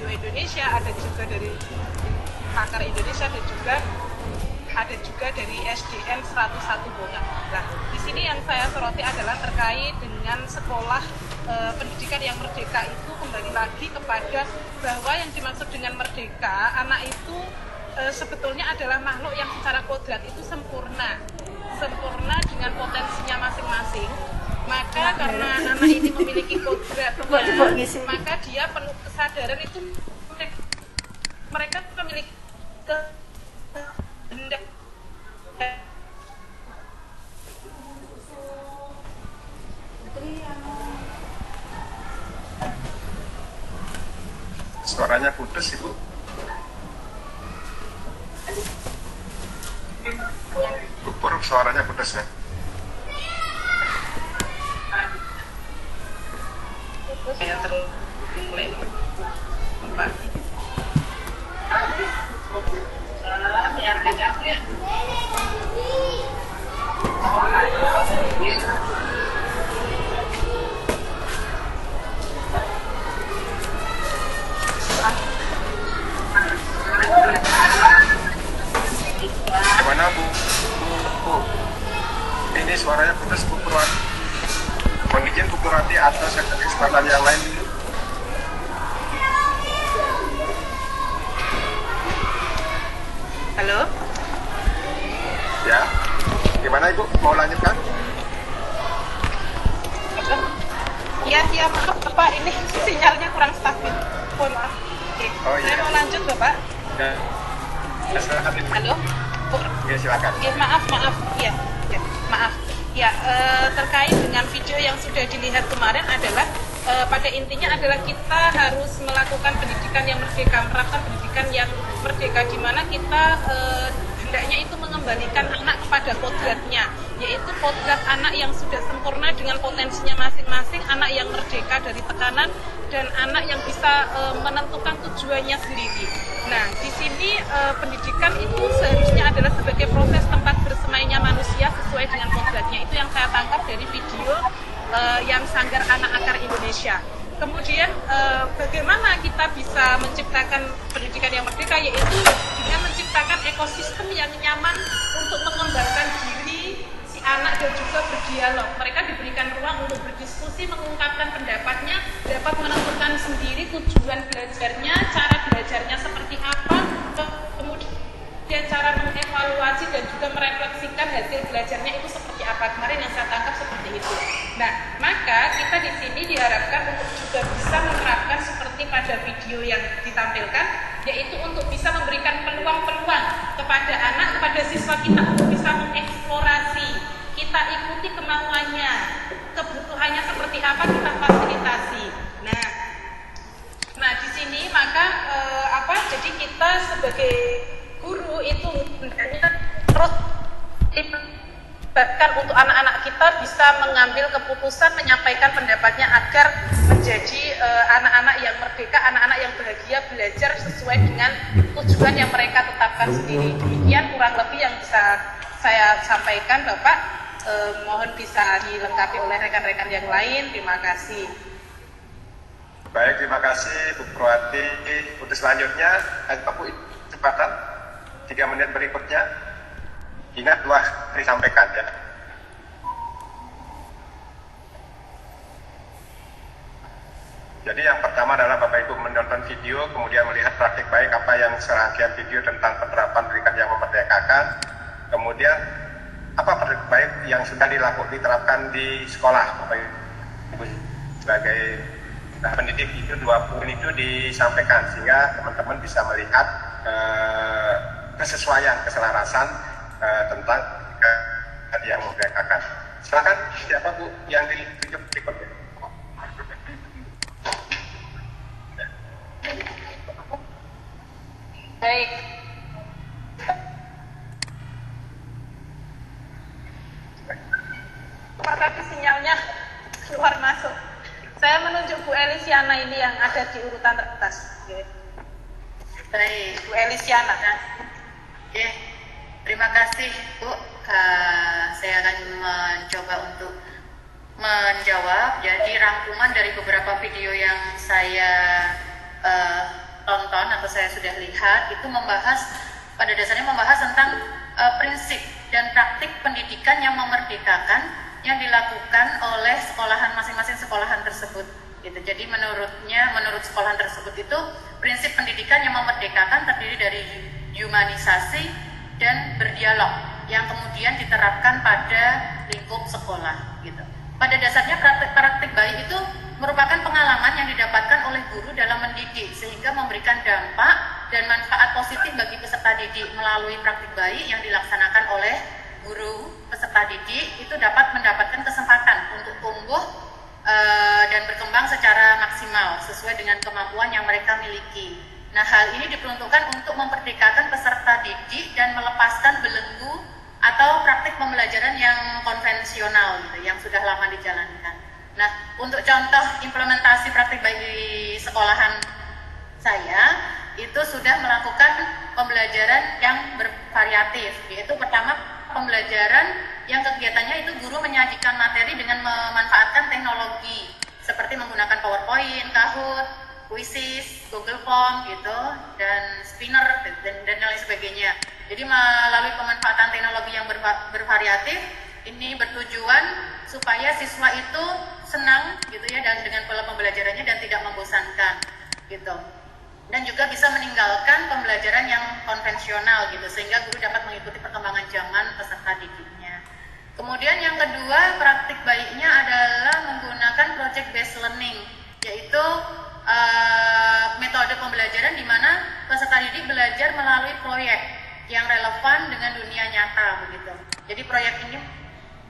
Radio Indonesia, ada juga dari Pakar Indonesia, dan juga ada juga dari SDN 101 Bonga. Nah, di sini yang saya soroti adalah terkait dengan sekolah pendidikan yang merdeka itu kembali lagi kepada bahwa yang dimaksud dengan merdeka, anak itu sebetulnya adalah makhluk yang secara kodrat itu sempurna dengan potensinya masing-masing. Maka karena anak ini memiliki kodratnya, maka dia penuh kesadaran itu mereka memiliki kehendak. Suaranya putus, Ibu. Pur, suaranya putus ya. Saya terleleh, Pak. Gimana Bu? Ini suaranya putus, Bu Purwati. Mohon izin Bu Purwati atas kesempatan yang lain dulu. Halo? Ya, gimana Ibu? Mau lanjutkan? Iya, maaf Bapak, ini sinyalnya kurang stabil. Mohon maaf. Oke. Oh, iya. Saya mau lanjut Bapak. Ya, silakan Ibu. Halo? Ya, silakan. Ya, maaf. Iya, maaf. Ya, terkait dengan video yang sudah dilihat kemarin adalah pada intinya adalah kita harus melakukan pendidikan yang merdeka, menerapkan pendidikan yang merdeka, di mana kita hendaknya itu mengembalikan anak kepada kodratnya, yaitu kodrat anak yang sudah sempurna dengan potensinya masing-masing, anak yang merdeka dari tekanan, dan anak yang bisa menentukan tujuannya sendiri. Nah, di sini pendidikan itu seharusnya adalah sebagai proses tempat bersemainya manusia sesuai dengan kodratnya. Itu yang saya tangkap dari video yang Sanggar Anak Akar Indonesia. Kemudian bagaimana kita bisa menciptakan pendidikan yang merdeka, yaitu dengan menciptakan ekosistem yang nyaman untuk mengembangkan diri si anak dan juga berdialog. Mereka diberikan ruang untuk berdiskusi, mengungkapkan pendapatnya, dapat menentukan sendiri tujuan belajarnya, cara belajarnya seperti apa, kemudian cara mengevaluasi dan juga merefleksikan hasil belajarnya itu seperti apa. Kemarin yang saya tangkap seperti itu. Nah, maka kita di sini diharapkan untuk juga bisa menerapkan seperti pada video yang ditampilkan, yaitu untuk bisa memberikan peluang-peluang kepada anak, kepada siswa kita untuk bisa mengeksplorasi, kita ikuti kemauannya, kebutuhannya seperti apa, kita fasilitasi. Nah di sini maka jadi kita sebagai guru itu hendaknya terus bahkan untuk anak-anak kita bisa mengambil keputusan, menyampaikan pendapatnya agar menjadi anak-anak yang merdeka, anak-anak yang bahagia, belajar sesuai dengan tujuan yang mereka tetapkan sendiri. Demikian kurang lebih yang bisa saya sampaikan, Bapak. Mohon bisa dilengkapi oleh rekan-rekan yang lain. Terima kasih. Baik, terima kasih Bu Purwati. Untuk selanjutnya, Bu kesempatan 3 menit berikutnya. Ingat telah disampaikan ya. Jadi yang pertama adalah Bapak Ibu menonton video, kemudian melihat praktik baik apa yang serangkaian video tentang penerapan pendidikan yang memerdekakan. Kemudian apa praktik baik yang sudah diterapkan di sekolah, Bapak Ibu sebagai pendidik itu 2 poin itu disampaikan sehingga teman-teman bisa melihat kesesuaian, keselarasan tentang yang memerdekakan. Silakan siapa Bu yang ditunjuk berikutnya. Baik. Pak, tapi sinyalnya keluar masuk. Saya menunjuk Bu Elisiana ini yang ada di urutan teratas. Baik, Bu Elisiana. Oke, terima kasih Bu. Saya akan mencoba untuk menjawab. Jadi rangkuman dari beberapa video yang saya tonton atau saya sudah lihat itu pada dasarnya membahas tentang prinsip dan praktik pendidikan yang memerdekakan yang dilakukan oleh masing-masing sekolahan tersebut gitu. Jadi menurut sekolahan tersebut itu prinsip pendidikan yang memerdekakan terdiri dari humanisasi dan berdialog yang kemudian diterapkan pada lingkup sekolah gitu. Pada dasarnya praktik baik itu merupakan pengalaman yang didapatkan oleh guru dalam mendidik sehingga memberikan dampak dan manfaat positif bagi peserta didik. Melalui praktik baik yang dilaksanakan oleh guru peserta didik itu dapat mendapatkan kesempatan untuk tumbuh dan berkembang secara maksimal sesuai dengan kemampuan yang mereka miliki. Nah, hal ini diperuntukkan untuk memperdekakan peserta didik dan melepaskan belenggu atau praktik pembelajaran yang konvensional gitu, yang sudah lama dijalankan. Nah, untuk contoh implementasi praktik baik di sekolahan saya itu sudah melakukan pembelajaran yang bervariatif, yaitu pertama pembelajaran yang kegiatannya itu guru menyajikan materi dengan memanfaatkan teknologi seperti menggunakan PowerPoint, Kahoot, Quizzes, Google Form gitu, dan Spinner dan lain sebagainya. Jadi melalui pemanfaatan teknologi yang bervariatif ini bertujuan supaya siswa itu senang gitu ya dan dengan pola pembelajarannya dan tidak membosankan gitu. Dan juga bisa meninggalkan pembelajaran yang konvensional gitu sehingga guru dapat mengikuti perkembangan zaman peserta didiknya. Kemudian yang kedua, praktik baiknya adalah menggunakan project based learning, yaitu metode pembelajaran di mana peserta didik belajar melalui proyek yang relevan dengan dunia nyata begitu. Jadi proyek ini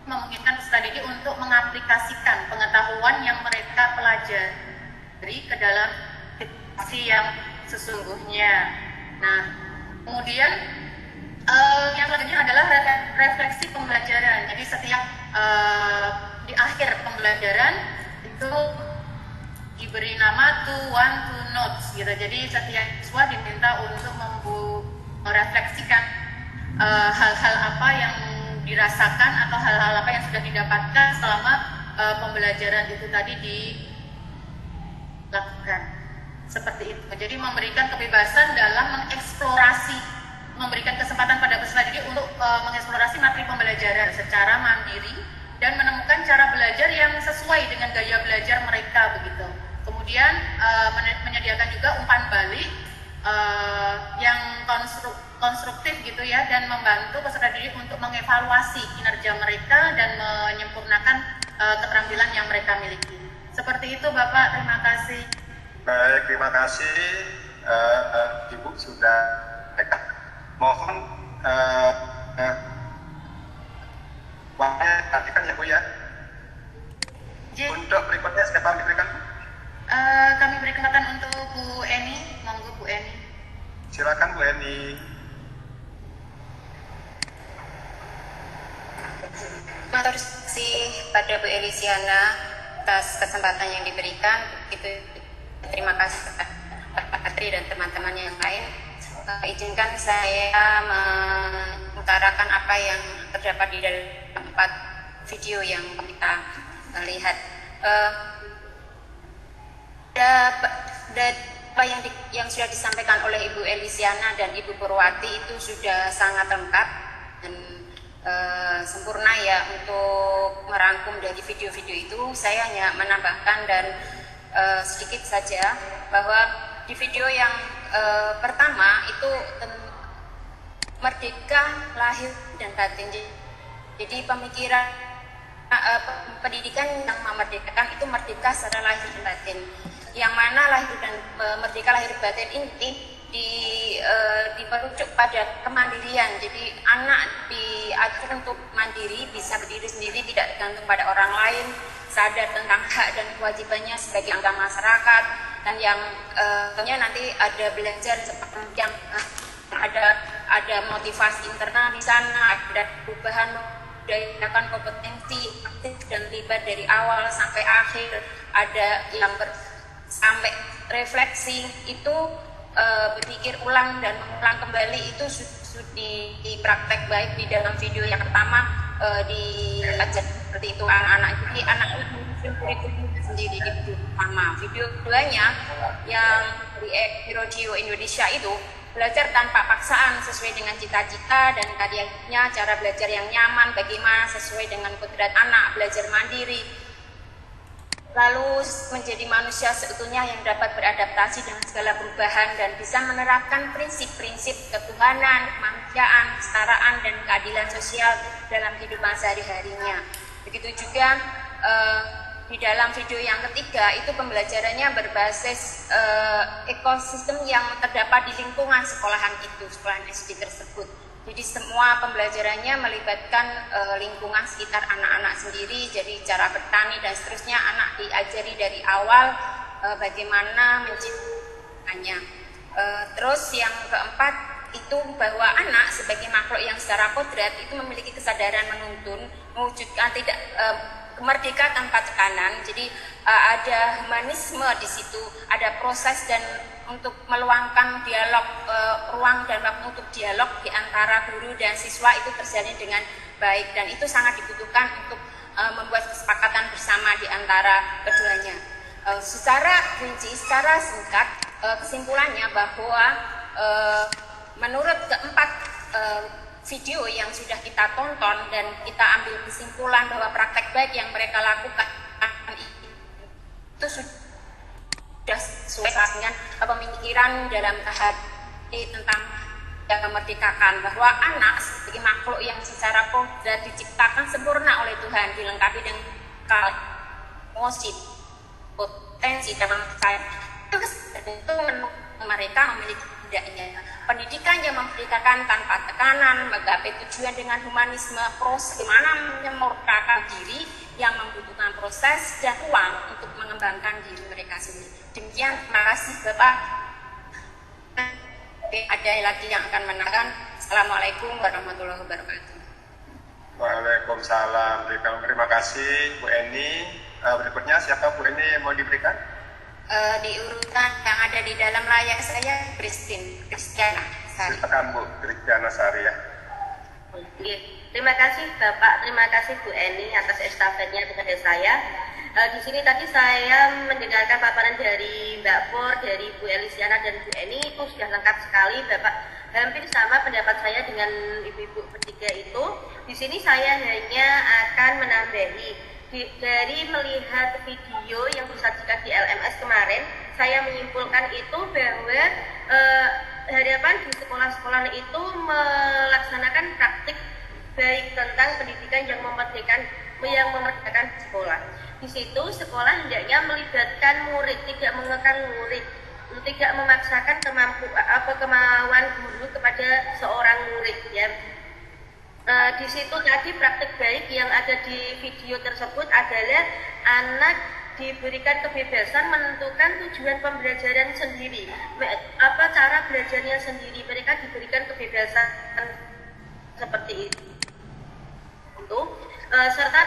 memungkinkan peserta didik untuk mengaplikasikan pengetahuan yang mereka pelajari ke dalam situasi yang sesungguhnya. Nah, kemudian yang selanjutnya adalah refleksi pembelajaran. Jadi setiap di akhir pembelajaran itu diberi nama one to notes gitu. Jadi setiap siswa diminta untuk merefleksikan hal-hal apa yang dirasakan atau hal-hal apa yang sudah didapatkan selama pembelajaran itu tadi dilakukan. Seperti itu. Jadi memberikan kebebasan dalam mengeksplorasi, memberikan kesempatan pada peserta didik untuk mengeksplorasi materi pembelajaran secara mandiri dan menemukan cara belajar yang sesuai dengan gaya belajar mereka begitu. Kemudian menyediakan juga umpan balik yang konstruktif gitu ya dan membantu peserta didik untuk mengevaluasi kinerja mereka dan menyempurnakan keterampilan yang mereka miliki. Seperti itu Bapak, terima kasih. Baik, terima kasih Ibu sudah mohon waktunya nantikan ya Bu ya. Untuk berikutnya siapa diberikan? Kami beri kesempatan untuk Bu Eni, monggo Bu Eni. Silakan Bu Eni. Terima kasih pada Bu Elisiana atas kesempatan yang diberikan. Terima kasih Pak Patri dan teman-temannya yang lain. Izinkan saya mengutarakan apa yang terdapat di dalam 4 video yang kita lihat. Apa yang sudah disampaikan oleh Ibu Elisiana dan Ibu Purwati itu sudah sangat lengkap dan sempurna ya untuk merangkum dari video-video itu. Saya hanya menambahkan dan sedikit saja bahwa di video yang pertama itu merdeka lahir dan batin. Jadi pemikiran pendidikan yang memerdekakan itu merdeka secara lahir dan batin. Yang mana merdeka lahir batin ini dimerujuk pada kemandirian. Jadi anak diatur untuk mandiri, bisa berdiri sendiri, tidak tergantung pada orang lain, sadar tentang hak dan kewajibannya sebagai anggota masyarakat, dan yang nanti ada belajar seperti yang ada motivasi internal di sana, ada perubahan menggunakan kompetensi aktif dan terlibat dari awal sampai akhir, ada yang sampai refleksi itu berpikir ulang dan mengulang kembali itu di praktek baik di dalam video yang pertama diajar seperti itu anak-anak. Jadi anak menyusun kurikulumnya sendiri di video pertama. Video keduanya yang di Video Indonesia itu belajar tanpa paksaan sesuai dengan cita-cita dan karyanya, cara belajar yang nyaman, bagaimana sesuai dengan kodrat anak, belajar mandiri, lalu menjadi manusia seutuhnya yang dapat beradaptasi dengan segala perubahan dan bisa menerapkan prinsip-prinsip ketuhanan, kemanusiaan, kesetaraan, dan keadilan sosial dalam kehidupan sehari-harinya. Begitu juga di dalam video yang ketiga itu pembelajarannya berbasis ekosistem yang terdapat di lingkungan sekolahan itu, sekolahan SD tersebut. Jadi semua pembelajarannya melibatkan lingkungan sekitar anak-anak sendiri, jadi cara bertani dan seterusnya anak diajari dari awal bagaimana menciptakannya. Terus yang keempat itu bahwa anak sebagai makhluk yang secara kodrat itu memiliki kesadaran menuntun, mewujudkan tidak merdeka tanpa tekanan. Jadi ada humanisme di situ, ada proses dan untuk meluangkan dialog, ruang dan waktu untuk dialog di antara guru dan siswa itu terjalin dengan baik, dan itu sangat dibutuhkan untuk membuat kesepakatan bersama di antara keduanya. Secara rinci, secara singkat, kesimpulannya bahwa menurut keempat video yang sudah kita tonton dan kita ambil kesimpulan bahwa praktek baik yang mereka lakukan itu sudah sesuai dengan pemikiran dalam tahap tentang yang memerdekakan, bahwa anak sebagai makhluk yang secara kodrat diciptakan sempurna oleh Tuhan, dilengkapi dengan emosi, potensi dalam itu mereka memiliki tidaknya pendidikan yang memerdekakan tanpa tekanan, menggapai tujuan dengan humanisme, proses bagaimana menyemurkakan diri yang membutuhkan proses dan uang untuk mengembangkan diri mereka sendiri. Demikian, terima kasih Bapak. Ada lagi yang akan menanyakan. Assalamualaikum warahmatullahi wabarakatuh. Waalaikumsalam. Terima kasih Bu Eni. Berikutnya siapa Bu Eni yang mau diberikan? Di urutan yang ada di dalam layar saya, Kristiana Sari. Silakan Bu, Kristiana Sari ya. Terima kasih Bapak, terima kasih Bu Eni atas estafetnya kepada saya. Di sini tadi saya mendengarkan paparan dari Mbak Pur, dari Bu Elisiana dan Bu Eni, itu sudah lengkap sekali Bapak. Hampir sama pendapat saya dengan ibu-ibu bertiga itu. Di sini saya hanya akan menambahi. Dari melihat video yang disajikan di LMS kemarin, saya menyimpulkan itu bahwa harapan di sekolah-sekolah itu melaksanakan praktik baik tentang pendidikan yang memerdekakan sekolah. Di situ sekolah hendaknya melibatkan murid, tidak mengekang murid, tidak memaksakan kemauan guru kepada seorang murid ya. Di situ tadi praktik baik yang ada di video tersebut adalah anak diberikan kebebasan menentukan tujuan pembelajaran sendiri, cara belajarnya sendiri, mereka diberikan kebebasan seperti itu. Serta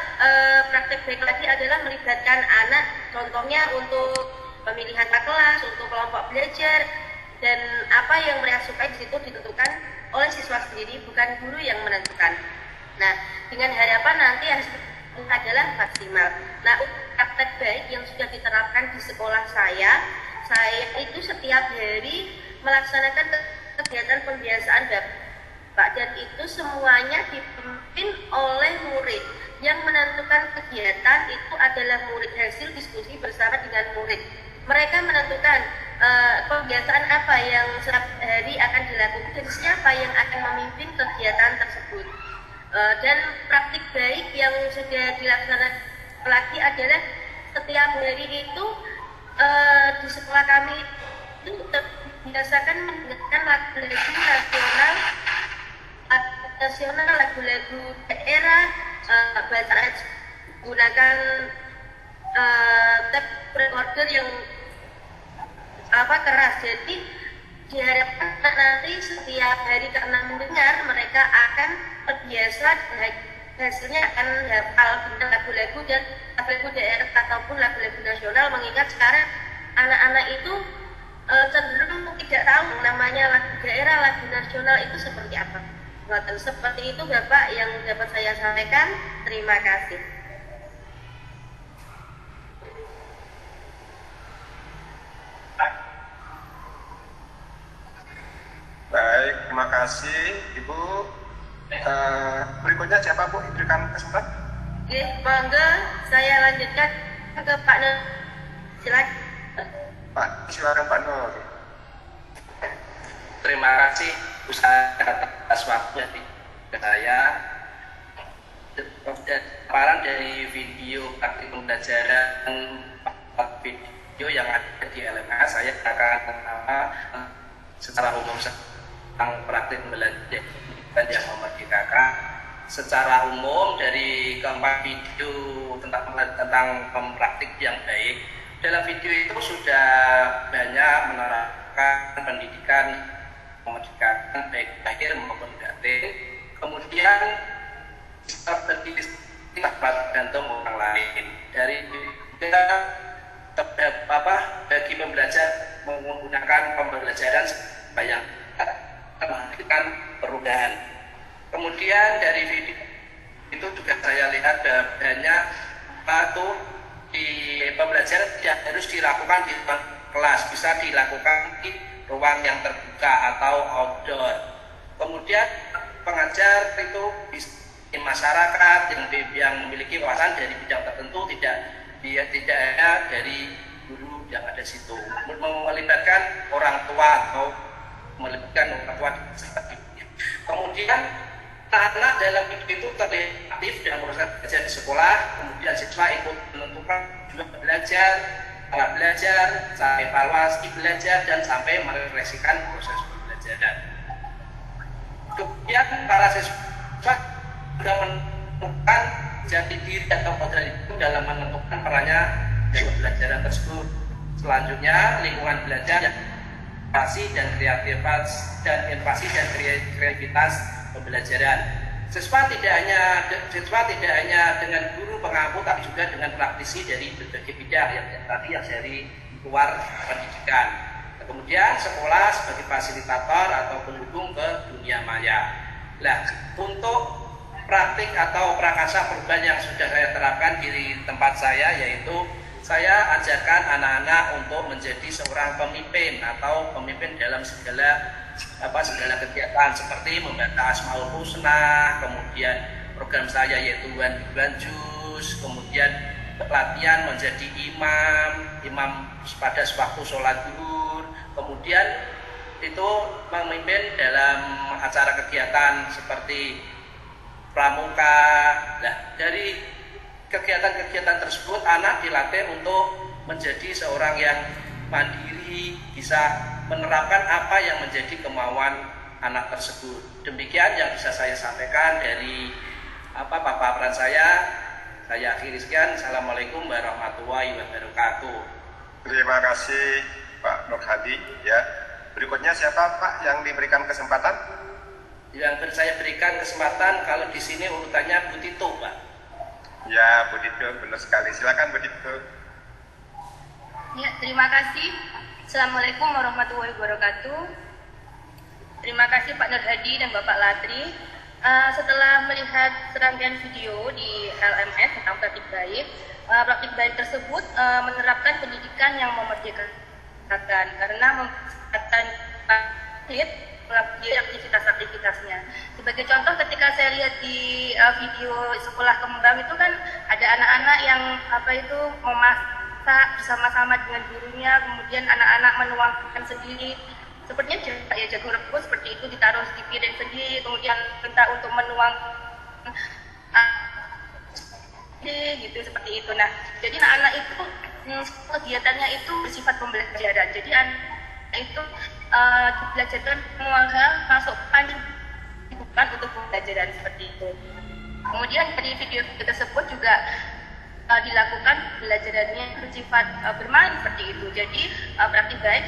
praktik baik lagi adalah melibatkan anak, contohnya untuk pemilihan kelas, untuk kelompok belajar, dan apa yang mereka sukai di situ ditentukan oleh siswa sendiri, bukan guru yang menentukan. Nah, dengan harapan nanti hasil adalah maksimal. Nah, praktek baik yang sudah diterapkan di sekolah saya itu setiap hari melaksanakan kegiatan pembiasaan Bapak, dan itu semuanya dipimpin oleh murid. Yang menentukan kegiatan itu adalah murid, hasil diskusi bersama dengan murid. Mereka menentukan kebiasaan apa yang setiap hari akan dilakukan dan siapa yang akan memimpin kegiatan tersebut. Dan praktik baik yang sudah dilaksanakan lagi adalah setiap hari itu di sekolah kami itu biasakan mendengarkan lagu-lagu nasional, lagu-lagu daerah, bacaan gunakan tape recorder yang keras. Jadi diharapkan nanti setiap hari karena mendengar mereka akan terbiasa, hasilnya akan hafal dengan lagu-lagu dan lagu daerah ataupun lagu-lagu nasional, mengingat sekarang anak-anak itu cenderung tidak tahu namanya lagu daerah, lagu nasional itu seperti apa. Seperti itu Bapak yang dapat saya sampaikan. Terima kasih. kasih Ibu. Berikutnya siapa Bu? Diberikan kesempatan. Oke, monggo saya lanjutkan ke Pak Nur. Silakan. Pak, silakan Pak Nur. Terima kasih Ustaz atas waktunya di saya. Paparan dari video praktik pembelajaran video yang ada di LMS, saya akan secara umum tentang praktik pembelajaran yang memerdekakan. Secara umum dari keempat video tentang praktik yang baik, dalam video itu sudah banyak menerapkan pendidikan memerdekakan baik lahir maupun batin. Kemudian terdidik tergantung orang lain. Dari bagi pembelajar menggunakan pembelajaran yang menghasilkan perubahan. Kemudian dari video itu juga saya lihat banyak di pembelajaran tidak harus dilakukan di kelas, bisa dilakukan di ruang yang terbuka atau outdoor. Kemudian pengajar itu di masyarakat yang memiliki wawasan dari bidang tertentu, tidak hanya dari guru yang ada situ, melibatkan orang tua atau melibatkan orang tua. Kemudian anak dalam itu terlihat aktif dalam proses belajar di sekolah, kemudian siswa ikut menentukan juga belajar, sampai evaluasi belajar, dan sampai merefleksikan proses pembelajaran. Kemudian para siswa sudah menemukan jati diri atau kodrat itu dalam menentukan perannya dalam pembelajaran tersebut. Selanjutnya lingkungan belajar inovasi dan kreativitas pembelajaran. Siswa tidak hanya dengan guru pengampu, tapi juga dengan praktisi dari berbagai bidang yang tadi yang dari luar pendidikan. Kemudian sekolah sebagai fasilitator atau pendukung ke dunia maya. Nah, untuk praktik atau prakasa perubahan yang sudah saya terapkan di tempat saya, yaitu saya ajarkan anak-anak untuk menjadi seorang pemimpin atau pemimpin dalam segala kegiatan seperti membaca Asmaul Husna, kemudian program saya yaitu One Juz, kemudian pelatihan menjadi imam pada waktu sholat zuhur, kemudian itu memimpin dalam acara kegiatan seperti pramuka. Nah, dari kegiatan-kegiatan tersebut anak dilatih untuk menjadi seorang yang mandiri, bisa menerapkan apa yang menjadi kemauan anak tersebut. Demikian yang bisa saya sampaikan dari paparan saya. Saya akhiri sekian. Assalamualaikum warahmatullahi wabarakatuh. Terima kasih Pak Nur Hadi. Ya. Berikutnya siapa Pak yang diberikan kesempatan? Yang saya berikan kesempatan, kalau di sini urutannya Bu Tito, Pak. Ya, Bu Tito, benar sekali. Silakan Bu Tito. Ya, terima kasih. Assalamualaikum warahmatullahi wabarakatuh. Terima kasih Pak Nur Hadi dan Bapak Latri. Setelah melihat serangkaian video di LMS tentang praktik baik tersebut menerapkan pendidikan yang memerdekakan karena memperhatikan melalui aktivitas-aktivitasnya. Sebagai contoh, ketika saya lihat di video sekolah kembang itu kan ada anak-anak yang memasak bersama-sama dengan gurunya, kemudian anak-anak menuangkan sendiri. Sepertinya jagung rebus seperti itu ditaruh di piring sendiri, kemudian minta untuk menuang gitu seperti itu. Nah, jadi anak-anak itu kegiatannya itu bersifat pembelajaran. Jadi anak itu dibelajarkan semua hal masuk bukan untuk pembelajaran seperti itu. Kemudian dari video tersebut juga dilakukan belajarannya bersifat bermain seperti itu. Jadi praktik baik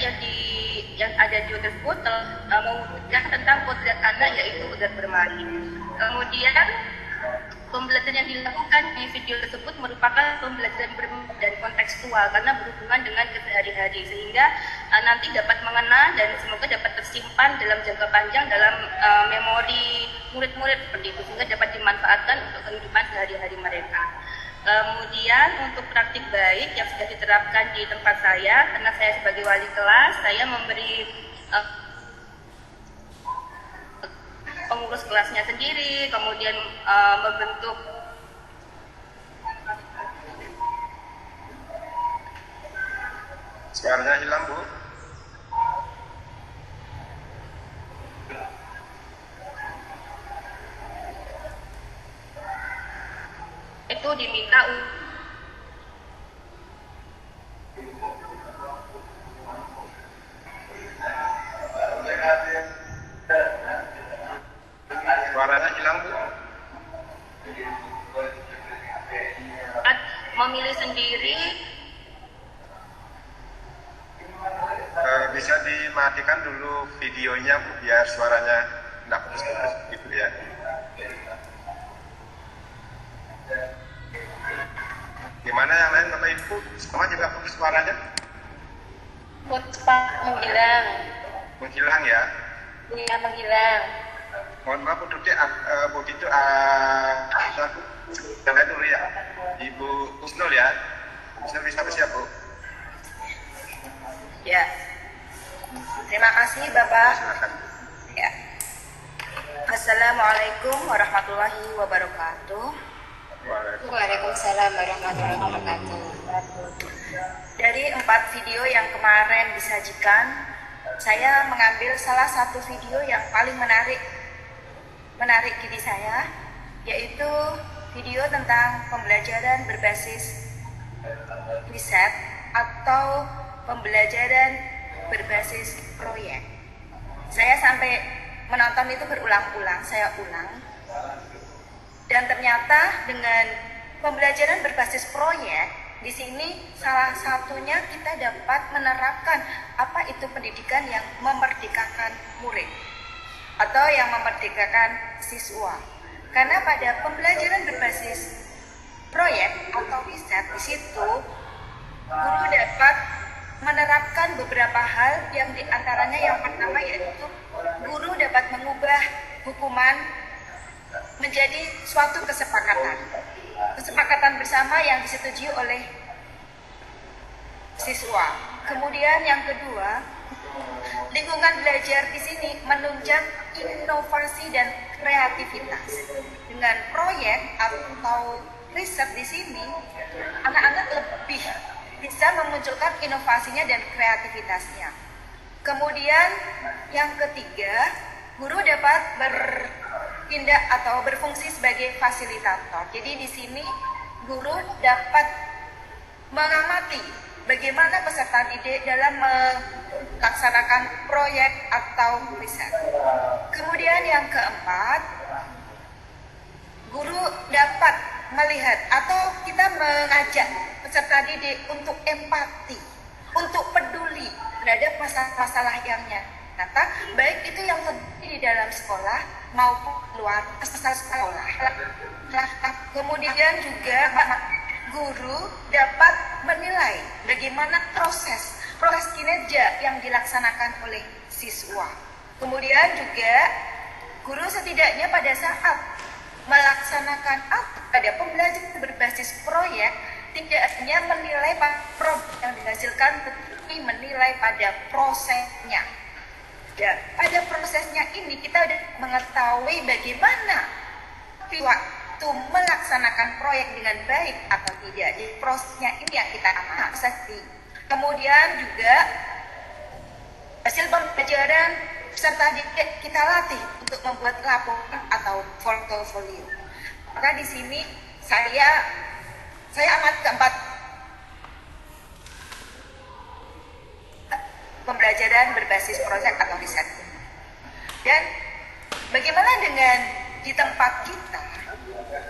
yang ada di tersebut mewujudkan tentang kodrat anak, yaitu kodrat bermain. Kemudian pembelajaran yang dilakukan di video tersebut merupakan pembelajaran dan kontekstual karena berhubungan dengan kesehari-hari, sehingga nanti dapat mengena dan semoga dapat tersimpan dalam jangka panjang dalam memori murid-murid seperti itu, sehingga dapat dimanfaatkan untuk kehidupan sehari-hari mereka. Kemudian untuk praktik baik yang sudah diterapkan di tempat saya, karena saya sebagai wali kelas, saya memberi kelasnya sendiri, kemudian membentuk Suaranya hilang, Bu. itu diminta Suaranya hilang, Bu. memilih sendiri. Bisa dimatikan dulu videonya, Bu, biar suaranya tidak putus-putus gitu ya. Gimana yang lain Bapak Ibu? Semua juga putus suaranya? Pak, menghilang. Menghilang ya? Iya, menghilang. Mohon maaf Bu Tuti, Bu Tito, yang lain dulu ya. Ibu Husnul ya. Husnul bisa siap Bu? Ya. Terima kasih Bapak. Silakan. Ya. Assalamualaikum warahmatullahi wabarakatuh. Waalaikumsalam warahmatullahi wabarakatuh. Dari 4 video yang kemarin disajikan, saya mengambil salah satu video yang paling menarik diri saya, yaitu video tentang pembelajaran berbasis riset atau pembelajaran berbasis proyek. Saya sampai menonton itu berulang-ulang, saya ulang. Dan ternyata dengan pembelajaran berbasis proyek, di sini salah satunya kita dapat menerapkan apa itu pendidikan yang memerdekakan murid atau yang memerdekakan siswa. Karena pada pembelajaran berbasis proyek atau riset, di situ guru dapat menerapkan beberapa hal yang diantaranya yang pertama yaitu guru dapat mengubah hukuman menjadi suatu kesepakatan bersama yang disetujui oleh siswa. Kemudian yang kedua, lingkungan belajar di sini menunjang inovasi dan kreativitas. Dengan proyek atau riset di sini, anak-anak lebih bisa memunculkan inovasinya dan kreativitasnya. Kemudian yang ketiga, guru dapat bertindak atau berfungsi sebagai fasilitator. Jadi di sini guru dapat mengamati bagaimana peserta didik dalam melaksanakan proyek atau riset. Kemudian yang keempat, guru dapat melihat atau kita mengajak peserta didik untuk empati, untuk peduli terhadap masalah-masalah yang nyata, baik itu yang terjadi di dalam sekolah maupun luar sekolah. Kemudian juga guru dapat menilai bagaimana proses kinerja yang dilaksanakan oleh siswa. Kemudian juga guru setidaknya pada saat melaksanakan pada pembelajaran berbasis proyek tidak hanya menilai produk yang dihasilkan, tetapi menilai pada prosesnya. Dan pada prosesnya ini kita sudah mengetahui bagaimana waktu melaksanakan proyek dengan baik atau tidak. Jadi prosesnya ini yang kita amati. Kemudian juga hasil pembelajaran serta kita latih untuk membuat laporan atau portofolio. Maka di sini saya amat keempat pembelajaran berbasis proyek atau riset. Dan bagaimana dengan di tempat kita?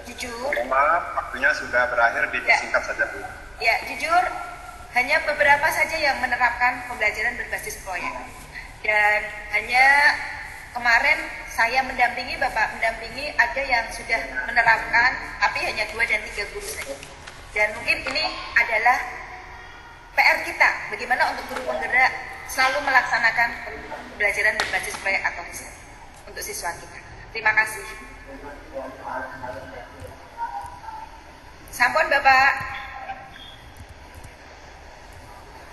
Jujur, Maaf, waktunya sudah berakhir, disingkat saja Bu. Ya, jujur hanya beberapa saja yang menerapkan pembelajaran berbasis proyek. Dan hanya kemarin saya mendampingi, Bapak mendampingi, ada yang sudah menerapkan, tapi hanya 2 dan 3 guru saja. Dan mungkin ini adalah PR kita, bagaimana untuk guru penggerak selalu melaksanakan pembelajaran berbasis proyek atau riset untuk siswa kita. Terima kasih. Sampun Bapak.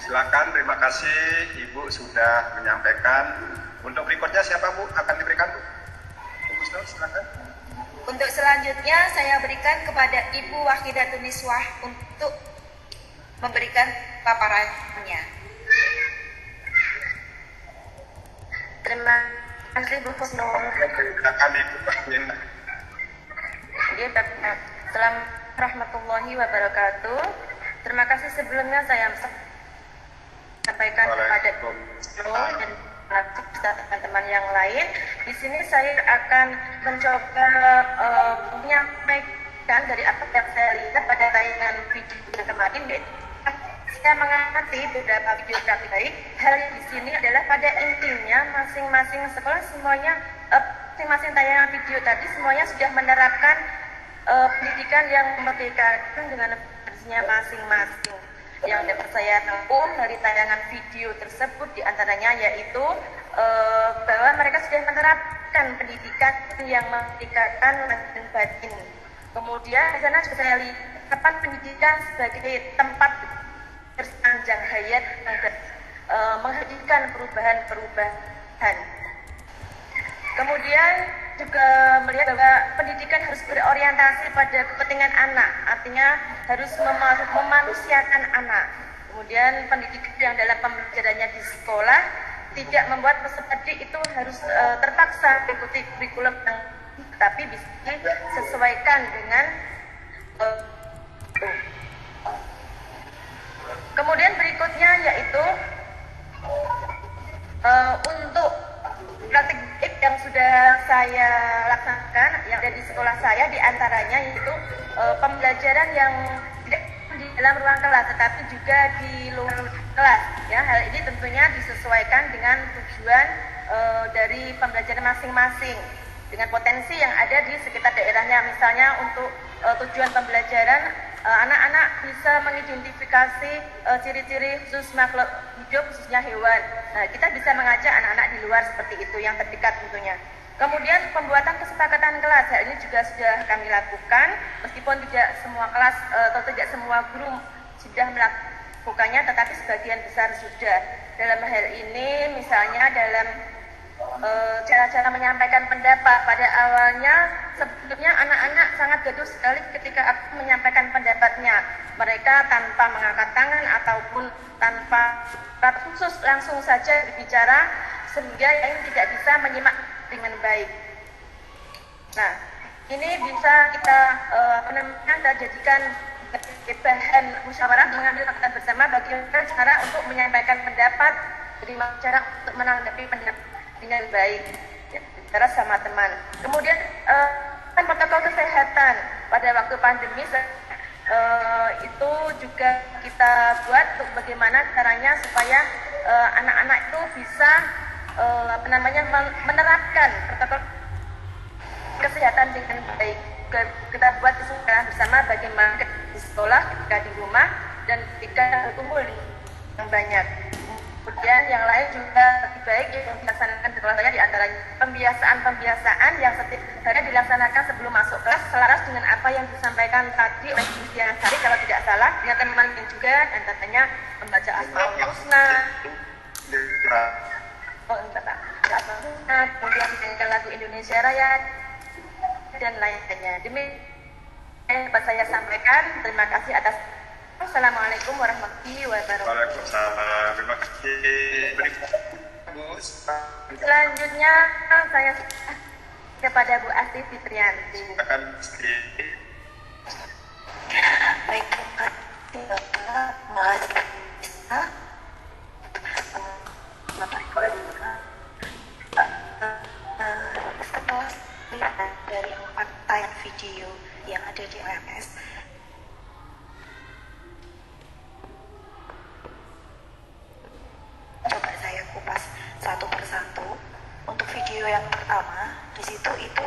Silakan, terima kasih Ibu sudah menyampaikan. Untuk berikutnya siapa Bu akan diberikan Bu? Silakan. Untuk selanjutnya saya berikan kepada Ibu Wahidatun Niswah untuk memberikan paparannya. Terima kasih Bu Husnul. Silakan Ibu Wahidah. Assalamualaikum warahmatullahi wabarakatuh. Terima kasih sebelumnya saya sampaikan kepada dan teman-teman yang lain. Di sini saya akan mencoba menyampaikan dari apa yang saya lihat pada tayangan video yang kemarin, yaitu saya mengamati beberapa video praktik. Hal di sini adalah pada intinya masing-masing sekolah semuanya, masing-masing tayangan video tadi semuanya sudah menerapkan pendidikan yang memerdekakan dengan versinya masing-masing. Yang dapat saya tangkap dari tayangan video tersebut diantaranya yaitu bahwa mereka sudah menerapkan pendidikan yang memerdekakan dan batin. Kemudian di sana juga saya lihat pendidikan sebagai tempat bersepanjang hayat menghadirkan perubahan-perubahan. Kemudian juga melihat bahwa pendidikan harus berorientasi pada kepentingan anak, artinya harus memanusiakan anak. Kemudian pendidikan yang dalam pembelajarannya di sekolah tidak membuat peserta didik itu harus terpaksa mengikuti kurikulum yang tapi bisa disesuaikan dengan Kemudian berikutnya yaitu untuk praktik yang sudah saya laksanakan yang ada di sekolah saya, diantaranya yaitu pembelajaran yang tidak di dalam ruang kelas tetapi juga di luar kelas. Ya, hal ini tentunya disesuaikan dengan tujuan dari pembelajaran masing-masing dengan potensi yang ada di sekitar daerahnya. Misalnya untuk tujuan pembelajaran anak-anak bisa mengidentifikasi ciri-ciri khusus makhluk hidup, khususnya hewan. Nah, kita bisa mengajak anak-anak di luar seperti itu yang terdekat tentunya. Kemudian pembuatan kesepakatan kelas, hal ini juga sudah kami lakukan, meskipun tidak semua kelas atau tidak semua guru sudah melakukannya, tetapi sebagian besar sudah. Dalam hal ini, misalnya dalam cara-cara menyampaikan pendapat. Pada awalnya sebetulnya anak-anak sangat gaduh sekali ketika aku menyampaikan pendapatnya. Mereka tanpa mengangkat tangan ataupun tanpa khusus langsung saja berbicara sehingga yang tidak bisa menyimak dengan baik. Nah, ini bisa kita kita jadikan bahan musyawarah, mengambil kesepakatan bersama bagaimana cara untuk menyampaikan pendapat, bagaimana cara untuk menanggapi pendapat dengan baik, ya, bicara sama teman. Kemudian protokol kesehatan pada waktu pandemi itu juga kita buat untuk bagaimana caranya supaya anak-anak itu bisa menerapkan protokol kesehatan dengan baik. Kita buat kesepakatan bersama bagaimana di sekolah, ketika di rumah, dan ketika berkumpul yang banyak. Kemudian yang lain juga lebih baik yang dilaksanakan di sekolah saya, di antaranya pembiasaan yang setidaknya dilaksanakan sebelum masuk kelas selaras dengan apa yang disampaikan tadi oleh Bu Sari kalau tidak salah, dengan teman yang juga antaranya membaca Asmaul Husna, kemudian menyanyikan lagu Indonesia Raya dan lainnya. Demikian dapat saya sampaikan. Terima kasih atas. Assalamualaikum warahmatullahi wabarakatuh. Waalaikumsalam. Terima kasih. Selanjutnya saya kepada Bu Asti Fitrianti. Baik, terima kasih. Setelah dari 4 tayangan video yang ada di OMS, coba saya kupas satu persatu. Untuk video yang pertama, di situ itu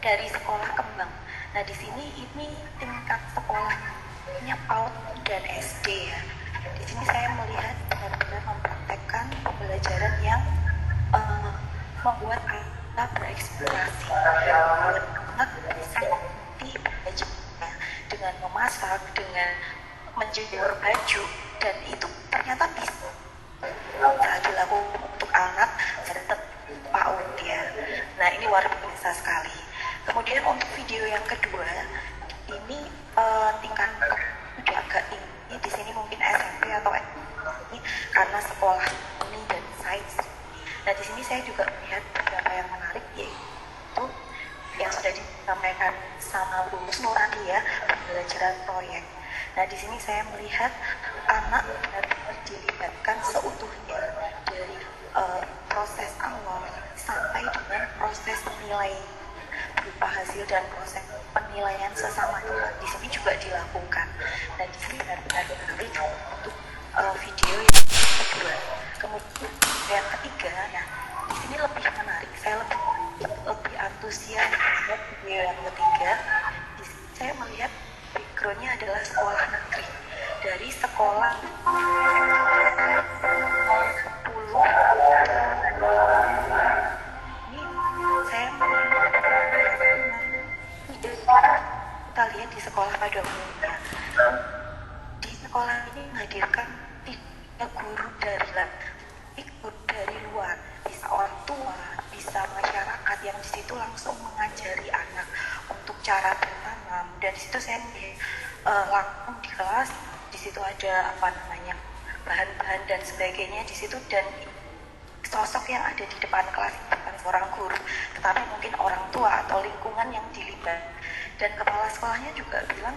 dari sekolah Kembang. Nah, di sini ini tingkat sekolahnya PAUD dan SD ya. Di sini saya melihat benar-benar mempraktekkan pembelajaran yang membuat anak bereksplorasi, membuat anak bisa mengerti belajarnya dengan memasak, dengan menjemur baju, dan itu ternyata bisa dilakukan untuk anak dan PAUD ya. Nah, ini luar biasa sekali. Kemudian untuk video yang kedua, ini tingkat udah agak tinggi di sini, mungkin SMP atau SMA karena sekolah ini dan sains. Nah di sini saya juga melihat beberapa yang menarik, yaitu yang sudah disampaikan sama Bu Nurani ya, pembelajaran proyek. Nah di sini saya melihat anak benar-benar dilibatkan seutuhnya dari proses awal sampai dengan proses penilaian berupa hasil dan proses penilaian sesama teman di sini juga dilakukan. Dan di sini benar-benar menarik untuk video yang kedua. Kemudian yang ketiga, nah di sini lebih menarik, saya lebih antusias melihat video yang ketiga. Di sini saya melihat backgroundnya adalah sekolah negeri, dari sekolah 10. Ini saya kita lihat di sekolah pada umumnya. Di sekolah ini menghadirkan tidak guru dari guru dari luar, bisa orang tua, bisa masyarakat yang di situ langsung mengajari anak untuk cara bertanam. Dan di situ saya langsung di kelas, di situ ada bahan-bahan dan sebagainya di situ, dan sosok yang ada di depan kelas bukan seorang guru, tetapi mungkin orang tua atau lingkungan yang dilibat. Dan kepala sekolahnya juga bilang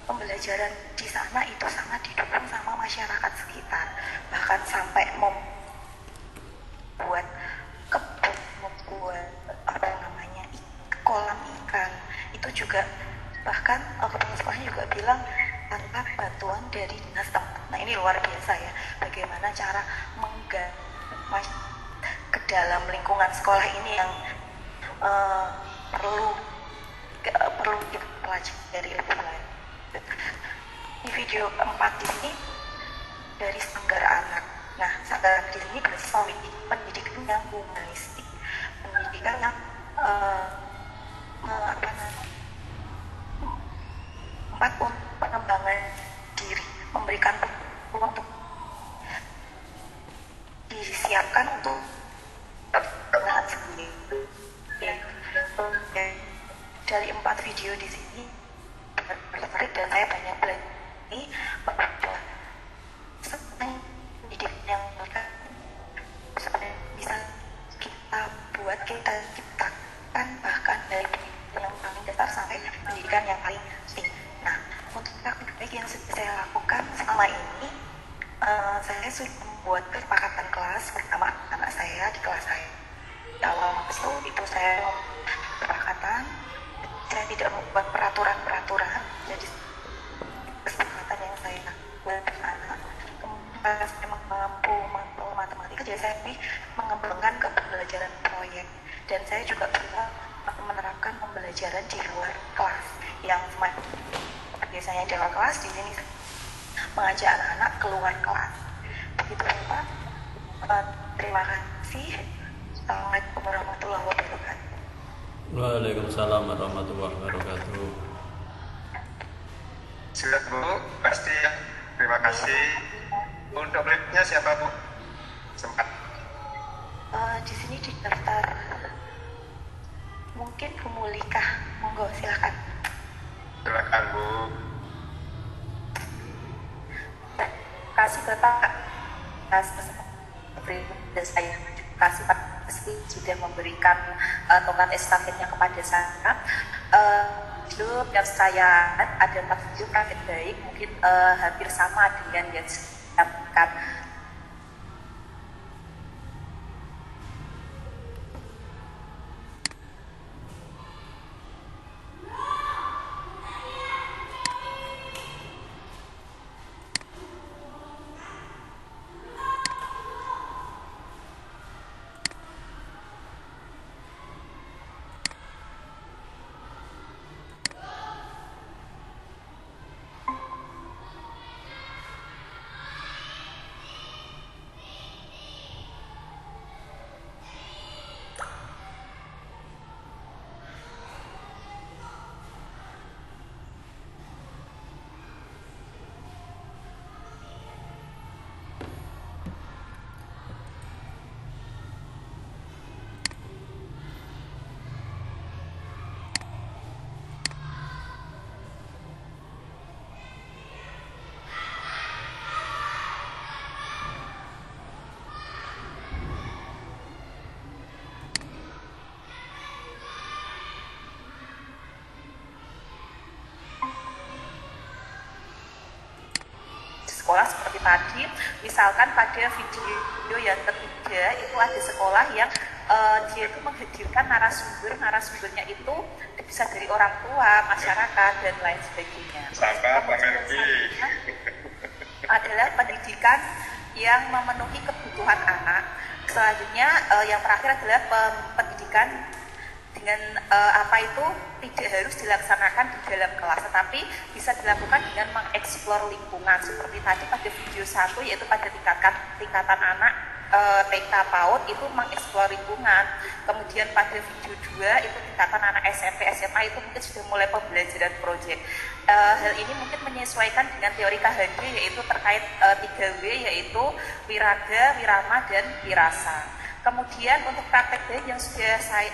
pembelajaran di sana itu sangat didukung sama masyarakat sekitar, bahkan sampai membuat kebun, membuat kolam ikan itu juga, bahkan kepala sekolahnya juga bilang tanpa bantuan dari dinas tempat. Nah ini luar biasa ya, bagaimana cara menggali ke dalam lingkungan sekolah ini yang perlu kita pelajari lebih lanjut. Di video keempat di sini dari Sanggar Anak. Nah, Sanggar Anak di sini bersama pendidikan yang humanistik, pendidikan yang untuk pengembangan diri, memberikan untuk disiapkan untuk penggunaan sendiri. Dari 4 video di sini menarik dan saya banyak belajar ini bahwa pendidikan yang bisa kita buat, kita ciptakan, bahkan dari pendidikan yang paling dasar sampai pendidikan yang paling tinggi. Nah, untuk praktik baik yang sudah saya lakukan selama ini, saya sudah membuat kesepakatan kelas bersama anak saya di kelas saya. Di awal itu saya kesepakatan, saya tidak membuat peraturan-peraturan, jadi kesepakatan yang saya buat anak. Kemudian saya mampu matematika, jadi saya mengembangkan ke pembelajaran proyek, dan saya juga bisa menerapkan pembelajaran di luar kelas yang biasanya di luar kelas, di sini mengajak anak-anak keluar kelas. Begitu Pak. Terima kasih. Assalamualaikum warahmatullahi wabarakatuh. Waalaikumsalam warahmatullahi wabarakatuh. Silakan Bu, pasti ya. Terima kasih. Untuk berikutnya siapa Bu? Sempat. Di sini di daftar mungkin Bu Mulika, monggo silakan. Silakan Bu. Kasih Bapak dan saya kasih Pak sudah memberikan tongkat estafetnya kepada saya. Itu yang saya ada 4 video praktek baik, mungkin hampir sama dengan yang saya berikan. sekolah seperti tadi. Misalkan pada video yang ketiga itu ada sekolah yang dia itu menghadirkan narasumbernya itu bisa dari orang tua, masyarakat, dan lain sebagainya. Sahabat adalah pendidikan yang memenuhi kebutuhan anak. Selanjutnya yang terakhir adalah pendidikan dengan tidak harus dilaksanakan di dalam kelas, tetapi bisa dilakukan dengan mengeksplor lingkungan seperti tadi pada video 1, yaitu pada tingkatan anak TK PAUD itu mengeksplor lingkungan. Kemudian pada video 2 itu tingkatan anak SMP SMA itu mungkin sudah mulai pembelajaran proyek. Hal ini mungkin menyesuaikan dengan teori KHD, yaitu terkait 3W, yaitu wiraga, wirama, dan wirasa. Kemudian untuk praktek baik yang sudah saya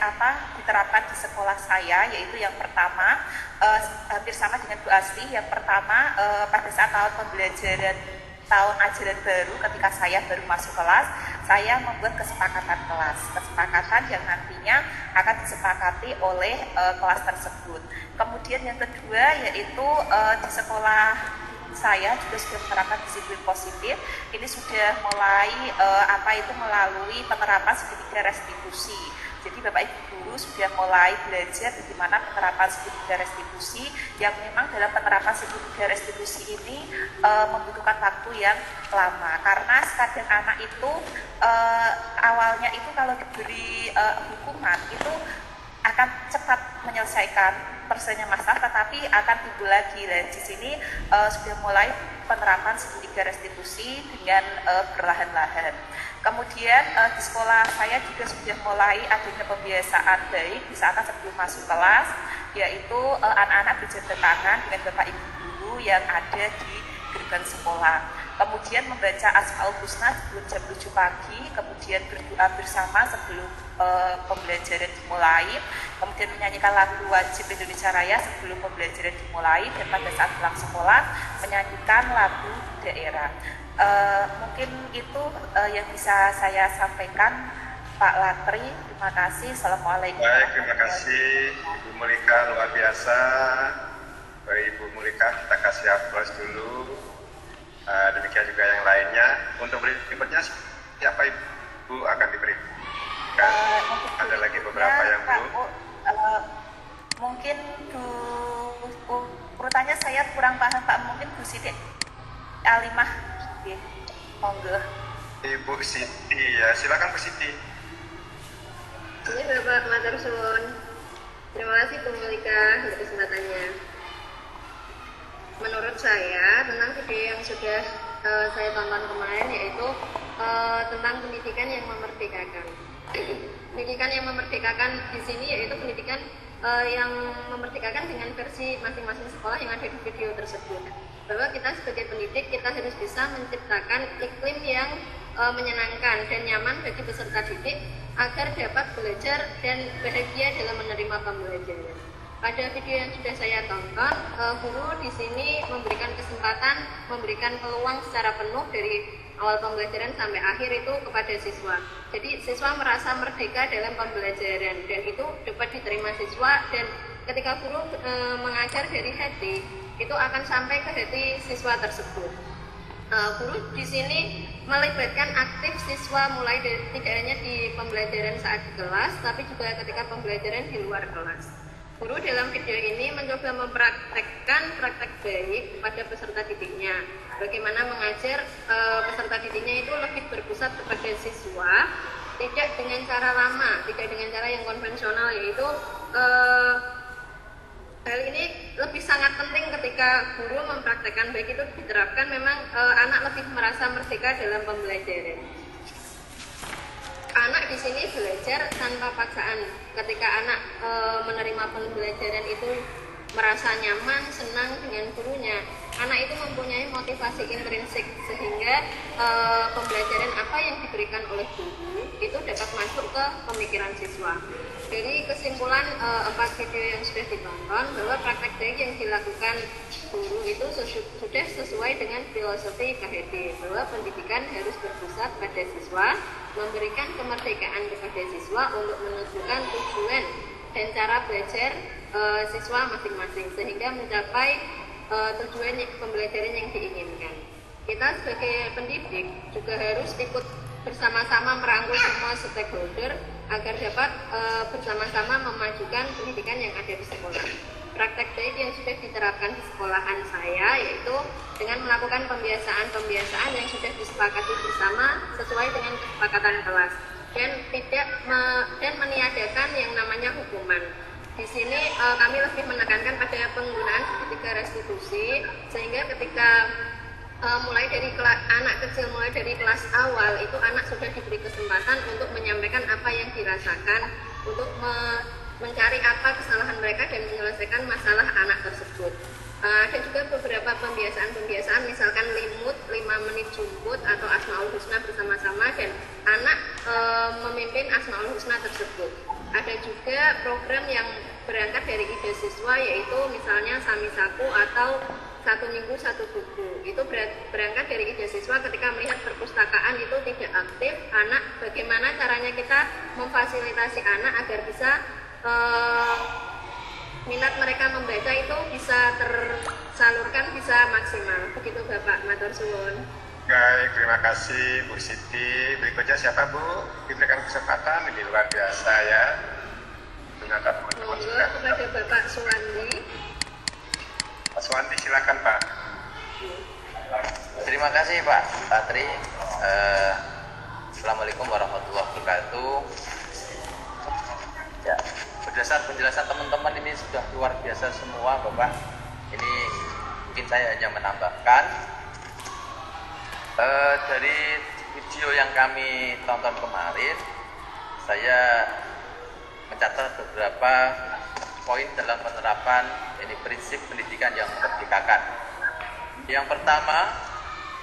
diterapkan di sekolah saya, yaitu yang pertama hampir sama dengan Bu Asli. Yang pertama pada saat tahun ajaran baru, ketika saya baru masuk kelas, saya membuat kesepakatan kelas, kesepakatan yang nantinya akan disepakati oleh kelas tersebut. Kemudian yang kedua yaitu di sekolah saya juga sudah menerapkan disiplin positif. Ini sudah mulai melalui penerapan segitiga restitusi. Jadi Bapak Ibu guru sudah mulai belajar bagaimana penerapan segitiga restitusi, yang memang dalam penerapan segitiga restitusi ini membutuhkan waktu yang lama, karena kadang anak itu awalnya itu kalau diberi hukuman itu akan cepat menyelesaikan perselesaian masalah, tetapi akan timbul lagi. Dan di sini sudah mulai penerapan segitiga restitusi dengan perlahan-lahan. Kemudian di sekolah saya juga sudah mulai adanya pembiasaan baik misalkan sebelum masuk kelas, yaitu anak-anak berjabat tangan dengan Bapak Ibu guru yang ada di gerbang sekolah. Kemudian membaca Asmaul Husna sebelum jam 7 pagi, kemudian berdoa bersama sebelum pembelajaran dimulai, kemudian menyanyikan lagu wajib Indonesia Raya sebelum pembelajaran dimulai, dan pada saat pulang sekolah menyanyikan lagu daerah. Mungkin itu yang bisa saya sampaikan, Pak Latri. Terima kasih. Assalamualaikum. Baik, terima kasih Ibu Mulika, luar biasa. Baik Ibu Mulika, kita kasih aplaus dulu. Demikian juga yang lainnya. Untuk berikutnya siapa Ibu akan diberikan? Ada lagi beberapa yang belum. Mungkin urutannya saya kurang paham Pak. Mungkin Bu Siti Alimah. Monggo. Ibu Siti, ya silakan Bu Siti. Ini Bapak Matur Suwun. Terima kasih Bu Mulika untuk kesempatannya. Menurut saya tentang video yang sudah saya tonton kemarin, yaitu tentang pendidikan yang memerdekakan. Pendidikan yang memerdekakan di sini yaitu pendidikan yang memerdekakan dengan versi masing-masing sekolah yang ada di video tersebut. Bahwa kita sebagai pendidik, kita harus bisa menciptakan iklim yang menyenangkan dan nyaman bagi peserta didik agar dapat belajar dan bahagia dalam menerima pembelajaran. Pada video yang sudah saya tonton, guru di sini memberikan kesempatan, memberikan peluang secara penuh dari awal pembelajaran sampai akhir itu kepada siswa. Jadi siswa merasa merdeka dalam pembelajaran dan itu dapat diterima siswa, dan ketika guru mengajar dari hati, itu akan sampai ke hati siswa tersebut. Guru di sini melibatkan aktif siswa mulai dari tidak hanya di pembelajaran saat di kelas, tapi juga ketika pembelajaran di luar kelas. Guru dalam video ini mencoba mempraktekkan praktek baik pada peserta didiknya. Bagaimana mengajar peserta didiknya itu lebih berpusat kepada siswa, tidak dengan cara lama, tidak dengan cara yang konvensional, yaitu hal ini lebih sangat penting ketika guru mempraktekkan baik itu diterapkan. Memang anak lebih merasa merdeka dalam pembelajaran. Anak di sini belajar tanpa paksaan. Ketika anak menerima pembelajaran itu merasa nyaman, senang dengan gurunya, anak itu mempunyai motivasi intrinsik sehingga pembelajaran apa yang diberikan oleh guru itu dapat masuk ke pemikiran siswa. Dari kesimpulan 4 video yang sudah ditonton, bahwa praktek baik yang dilakukan guru itu sudah sesuai dengan filosofi KHD, bahwa pendidikan harus berpusat pada siswa, memberikan kemerdekaan kepada siswa untuk menentukan tujuan dan cara belajar siswa masing-masing sehingga mencapai tujuan pembelajaran yang diinginkan. kita sebagai pendidik juga harus ikut bersama-sama merangkul semua stakeholder agar dapat bersama-sama memajukan pendidikan yang ada di sekolah. Praktek baik yang sudah diterapkan di sekolahan saya yaitu dengan melakukan pembiasaan-pembiasaan yang sudah disepakati bersama sesuai dengan kesepakatan kelas dan meniadakan yang namanya hukuman. Di sini kami lebih menekankan pada penggunaan segitiga restitusi sehingga ketika mulai dari anak kecil mulai dari kelas awal itu anak sudah diberi kesempatan untuk menyampaikan apa yang dirasakan, untuk mencari apa kesalahan mereka dan menyelesaikan masalah anak tersebut. Ada juga beberapa pembiasaan misalkan limut 5 menit jumput atau Asmaul Husna bersama-sama dan anak memimpin Asmaul Husna tersebut. Ada juga program yang berangkat dari ide siswa yaitu misalnya Samisaku atau 1 minggu 1 buku. Itu berangkat dari ide siswa ketika melihat perpustakaan itu tidak aktif, anak bagaimana caranya kita memfasilitasi anak agar bisa minat mereka membaca itu bisa tersalurkan, bisa maksimal. Begitu Bapak, matur suwun. Baik, terima kasih Bu Siti. Berikutnya siapa Bu? Diberikan kesempatan, ini luar biasa ya. Ternyata teman-teman sudah. Kepada Bapak Suwandi. Pak Suwandi silakan Pak. Terima kasih Pak Patri. Assalamualaikum warahmatullahi wabarakatuh. Ya, berdasar penjelasan teman-teman ini sudah luar biasa semua Bapak. Ini mungkin saya hanya menambahkan dari video yang kami tonton kemarin, saya mencatat beberapa poin dalam penerapan ini prinsip pendidikan yang memerdekakan. Yang pertama,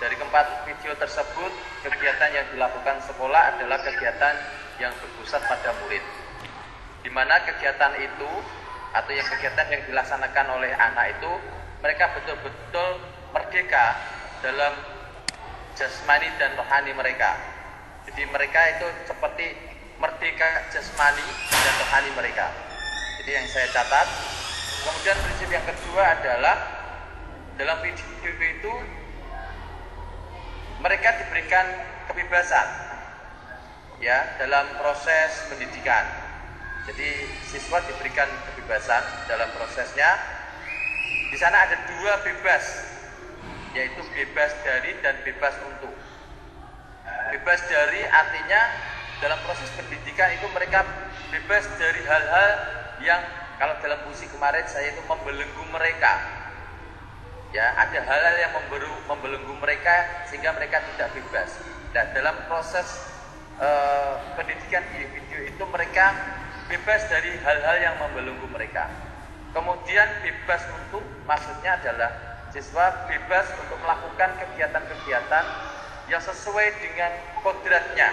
dari keempat video tersebut, kegiatan yang dilakukan sekolah adalah kegiatan yang berpusat pada murid, di mana kegiatan itu atau yang kegiatan yang dilaksanakan oleh anak itu mereka betul-betul merdeka dalam jasmani dan rohani mereka. Jadi mereka itu seperti merdeka jasmani dan rohani mereka. Jadi yang saya catat. Kemudian prinsip yang kedua adalah dalam video itu mereka diberikan kebebasan ya dalam proses pendidikan. Jadi siswa diberikan kebebasan dalam prosesnya. Di sana ada 2 bebas, yaitu bebas dari dan bebas untuk. Bebas dari artinya dalam proses pendidikan itu mereka bebas dari hal-hal yang kalau dalam puisi kemarin saya itu membelenggu mereka. Ya, ada hal-hal yang membelenggu mereka sehingga mereka tidak bebas. Dan dalam proses pendidikan di video itu mereka bebas dari hal-hal yang membelenggu mereka. Kemudian bebas untuk maksudnya adalah siswa bebas untuk melakukan kegiatan-kegiatan yang sesuai dengan kodratnya.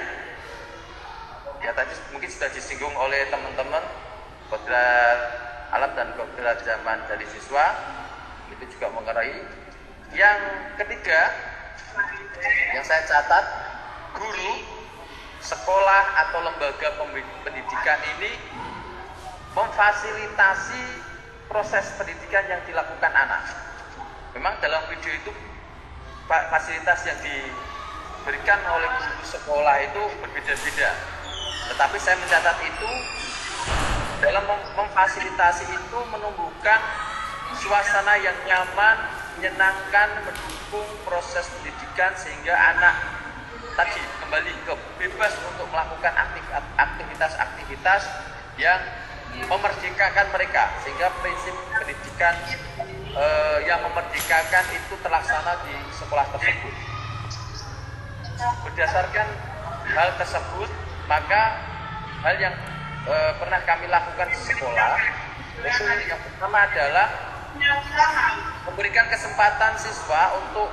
Ya tadi mungkin sudah disinggung oleh teman-teman, kodrat alam dan kodrat zaman dari siswa itu juga mengerai. Yang ketiga yang saya catat, guru sekolah atau lembaga pendidikan ini memfasilitasi proses pendidikan yang dilakukan anak. Memang dalam video itu fasilitas yang diberikan oleh guru sekolah itu berbeda-beda. Tetapi saya mencatat itu dalam memfasilitasi itu menumbuhkan suasana yang nyaman, menyenangkan, mendukung proses pendidikan sehingga anak tadi kembali ke bebas untuk melakukan aktivitas-aktivitas yang memerdekakan mereka sehingga prinsip pendidikan yang memerdekakan itu terlaksana di sekolah tersebut. Berdasarkan hal tersebut, maka hal yang pernah kami lakukan di sekolah itu yang pertama adalah memberikan kesempatan siswa untuk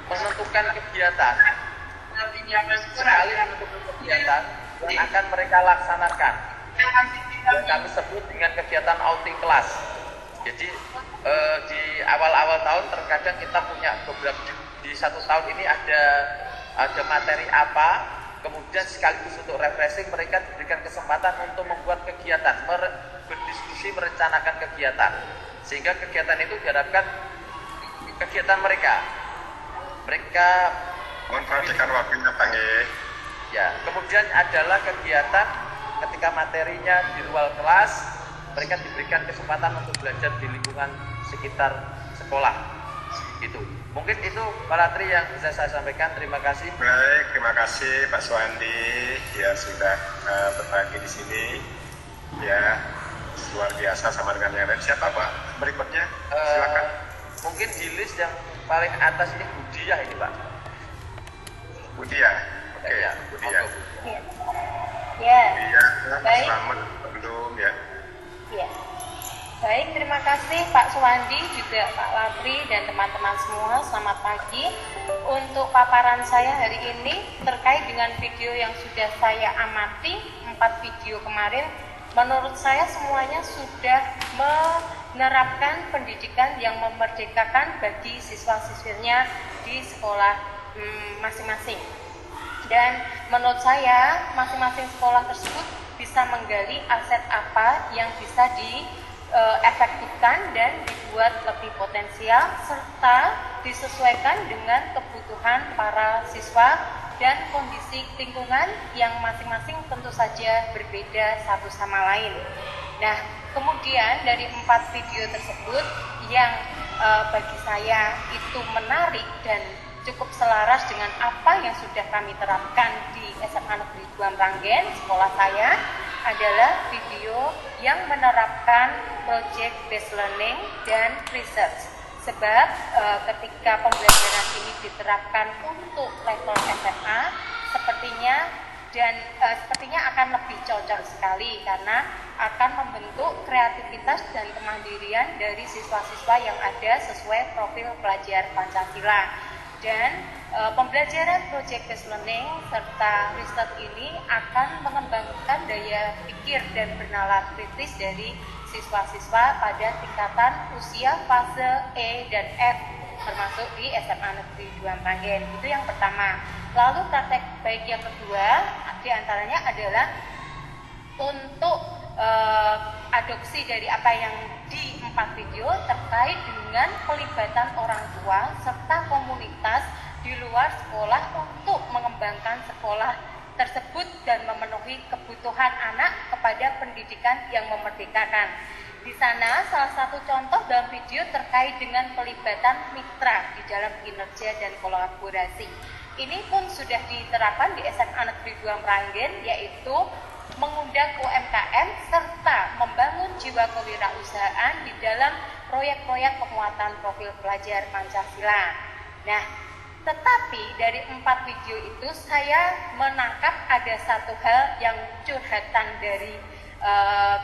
menentukan kegiatan, sekali menentukan kegiatan yang akan mereka laksanakan, yang kami sebut dengan kegiatan outing kelas. Jadi di awal-awal tahun terkadang kita punya beberapa, di 1 tahun ini ada materi apa, kemudian sekaligus untuk refreshing mereka diberikan kesempatan untuk membuat kegiatan, berdiskusi, merencanakan kegiatan, sehingga kegiatan itu diharapkan kegiatan mereka mereka mohon perhatikan waktunya Pak Nge. Ya, kemudian adalah kegiatan ketika materinya di ruang kelas, mereka diberikan kesempatan untuk belajar di lingkungan sekitar sekolah. Gitu. Mungkin itu Pak Latri yang bisa saya sampaikan. Terima kasih. Baik, terima kasih Pak Suwandi ya sudah berbagi di sini. Ya, luar biasa sama dengan yang lain. Siapa Pak berikutnya? Silakan. Mungkin di list yang paling atas ini Budiah ini Pak. Budiah. Oke, ya, Budiah. Ya. Budiah, Baik. selamat belum ya. Ya. Baik, terima kasih Pak Suwandi, juga Pak Latri dan teman-teman semua. Selamat pagi. Untuk paparan saya hari ini terkait dengan video yang sudah saya amati, 4 video kemarin, menurut saya semuanya sudah menerapkan pendidikan yang memerdekakan bagi siswa-siswinya di sekolah masing-masing. Dan menurut saya masing-masing sekolah tersebut bisa menggali aset apa yang bisa efektifkan dan dibuat lebih potensial serta disesuaikan dengan kebutuhan para siswa dan kondisi lingkungan yang masing-masing tentu saja berbeda satu sama lain. Nah, kemudian dari 4 video tersebut yang bagi saya itu menarik dan cukup selaras dengan apa yang sudah kami terapkan di SMA Negeri 2 Meranggen, sekolah saya, adalah video yang menerapkan project based learning dan research. Sebab ketika pembelajaran ini diterapkan untuk level SMA, sepertinya akan lebih cocok sekali karena akan membentuk kreativitas dan kemandirian dari siswa-siswa yang ada sesuai profil pelajar Pancasila. Dan pembelajaran project based learning serta riset ini akan mengembangkan daya pikir dan bernalar kritis dari siswa-siswa pada tingkatan usia fase E dan F, termasuk di SMA Negeri 2 Meranggen. Itu yang pertama. Lalu praktek baik yang kedua diantaranya adalah untuk adopsi dari apa yang di 4 video terkait dengan pelibatan orang tua serta komunitas di luar sekolah untuk mengembangkan sekolah tersebut dan memenuhi kebutuhan anak kepada pendidikan yang memerdekakan. Di sana salah satu contoh dalam video terkait dengan pelibatan mitra di dalam kinerja dan kolaborasi. Ini pun sudah diterapkan di SMA Negeri 2 Meranggen, yaitu mengundang UMKM serta membangun jiwa kewirausahaan di dalam proyek-proyek penguatan profil pelajar Pancasila. Nah, tetapi dari 4 video itu saya menangkap ada satu hal yang curhatan dari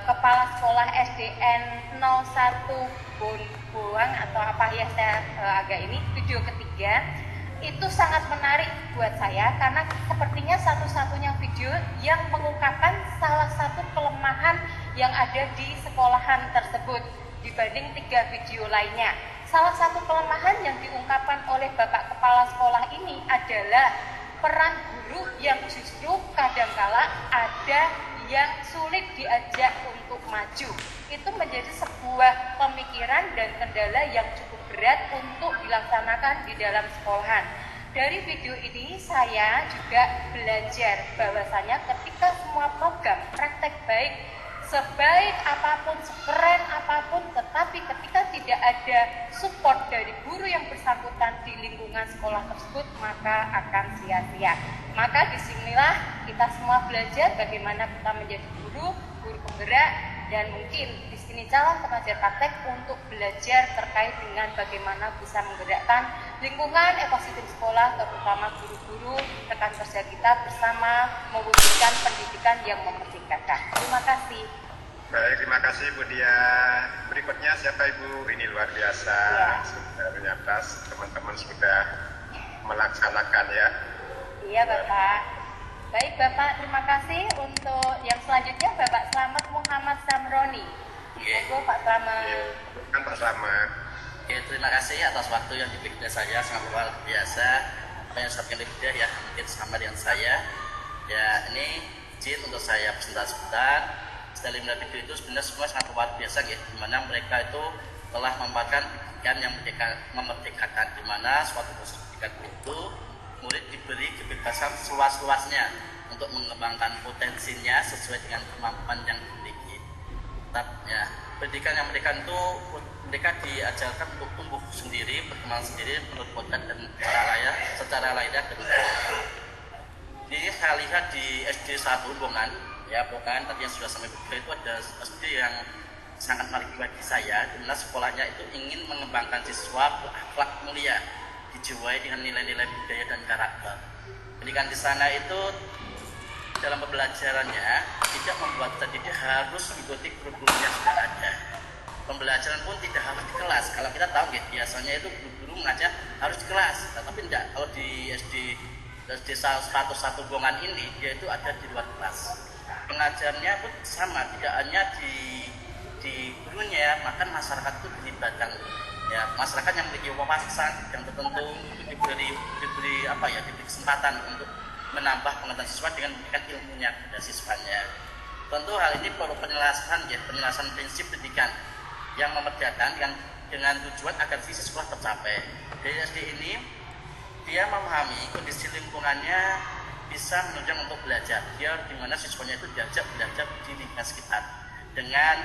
Kepala Sekolah SDN 01 Bonboang atau apa ya, saya agak ini video ketiga. Itu sangat menarik buat saya karena sepertinya satu-satunya video yang mengungkapkan salah satu kelemahan yang ada di sekolahan tersebut dibanding 3 video lainnya. Salah satu kelemahan yang diungkapkan oleh Bapak Kepala Sekolah ini adalah peran guru yang justru kadangkala ada yang sulit diajak untuk maju. Itu menjadi sebuah pemikiran dan kendala yang cukup berat untuk dilaksanakan di dalam sekolahan. Dari video ini saya juga belajar bahwasanya ketika semua program praktek baik, sebaik apapun, sekeren apapun, tetapi ketika tidak ada support dari guru yang bersangkutan di lingkungan sekolah tersebut, maka akan sia-sia. Maka disinilah kita semua belajar bagaimana kita menjadi guru penggerak, dan mungkin di sini calon pengajar praktek untuk belajar terkait dengan bagaimana bisa menggerakkan lingkungan ekosistem sekolah, terutama guru-guru, rekan kerja kita bersama mewujudkan pendidikan yang memerdekakan. Terima kasih. Baik, terima kasih Bu Dia. Berikutnya siapa Ibu? Ini luar biasa. Ya. Sudah ternyata teman-teman sudah melaksanakan ya. Iya Bapak. Baik Bapak, terima kasih. Untuk yang selanjutnya Bapak Slamet Muhammad Samroni. Monggo Pak Slamet. Kan Pak Slamet. Ya, terima kasih atas waktu yang diberikan saya, sangat luar biasa. Apa yang disampaikan oleh ya mungkin sama dengan saya. Ya, ini izin untuk saya presentasi sebentar. Setelah melihat video itu sebenarnya semua sangat luar biasa ya, di mana mereka itu telah memberikan pendidikan yang memerdekakan, di mana suatu sertifikat itu murid diberi kebebasan seluas-luasnya untuk mengembangkan potensinya sesuai dengan kemampuan yang dimiliki. Ya, pendidikan yang mereka diajarkan untuk tumbuh sendiri, berkembang sendiri menurut kodrat dan secara layak dan ini saya lihat di SD 1 Bongan, ya Bongan tadi yang sudah sampai itu ada SD yang sangat menarik bagi saya, di mana sekolahnya itu ingin mengembangkan siswa berakhlak mulia, dijiwai dengan nilai-nilai budaya dan karakter. Pendidikan di sana itu dalam pembelajarannya tidak membuat kita didik harus mengikuti kurikulum yang sudah ada. Pembelajaran pun tidak harus di kelas. Kalau kita tahu gitu, biasanya itu guru mengajar harus di kelas, tapi tidak. Kalau di SD 101 Bongan ini dia itu ada di luar kelas. Pengajarnya pun sama, tidak hanya di gurunya, bahkan masyarakat itu dilibatkan. Ya, masyarakat yang memiliki wawasan yang tertentu diberi kesempatan untuk menambah pengetahuan siswa dengan memberikan ilmunya kepada siswanya. Tentu hal ini perlu penjelasan prinsip pendidikan yang memerdekakan dengan tujuan agar visi sekolah tercapai. Dari SD ini dia memahami kondisi lingkungannya bisa menunjang untuk belajar. Dia di mana siswanya itu diajak belajar di lingkungan sekitar dengan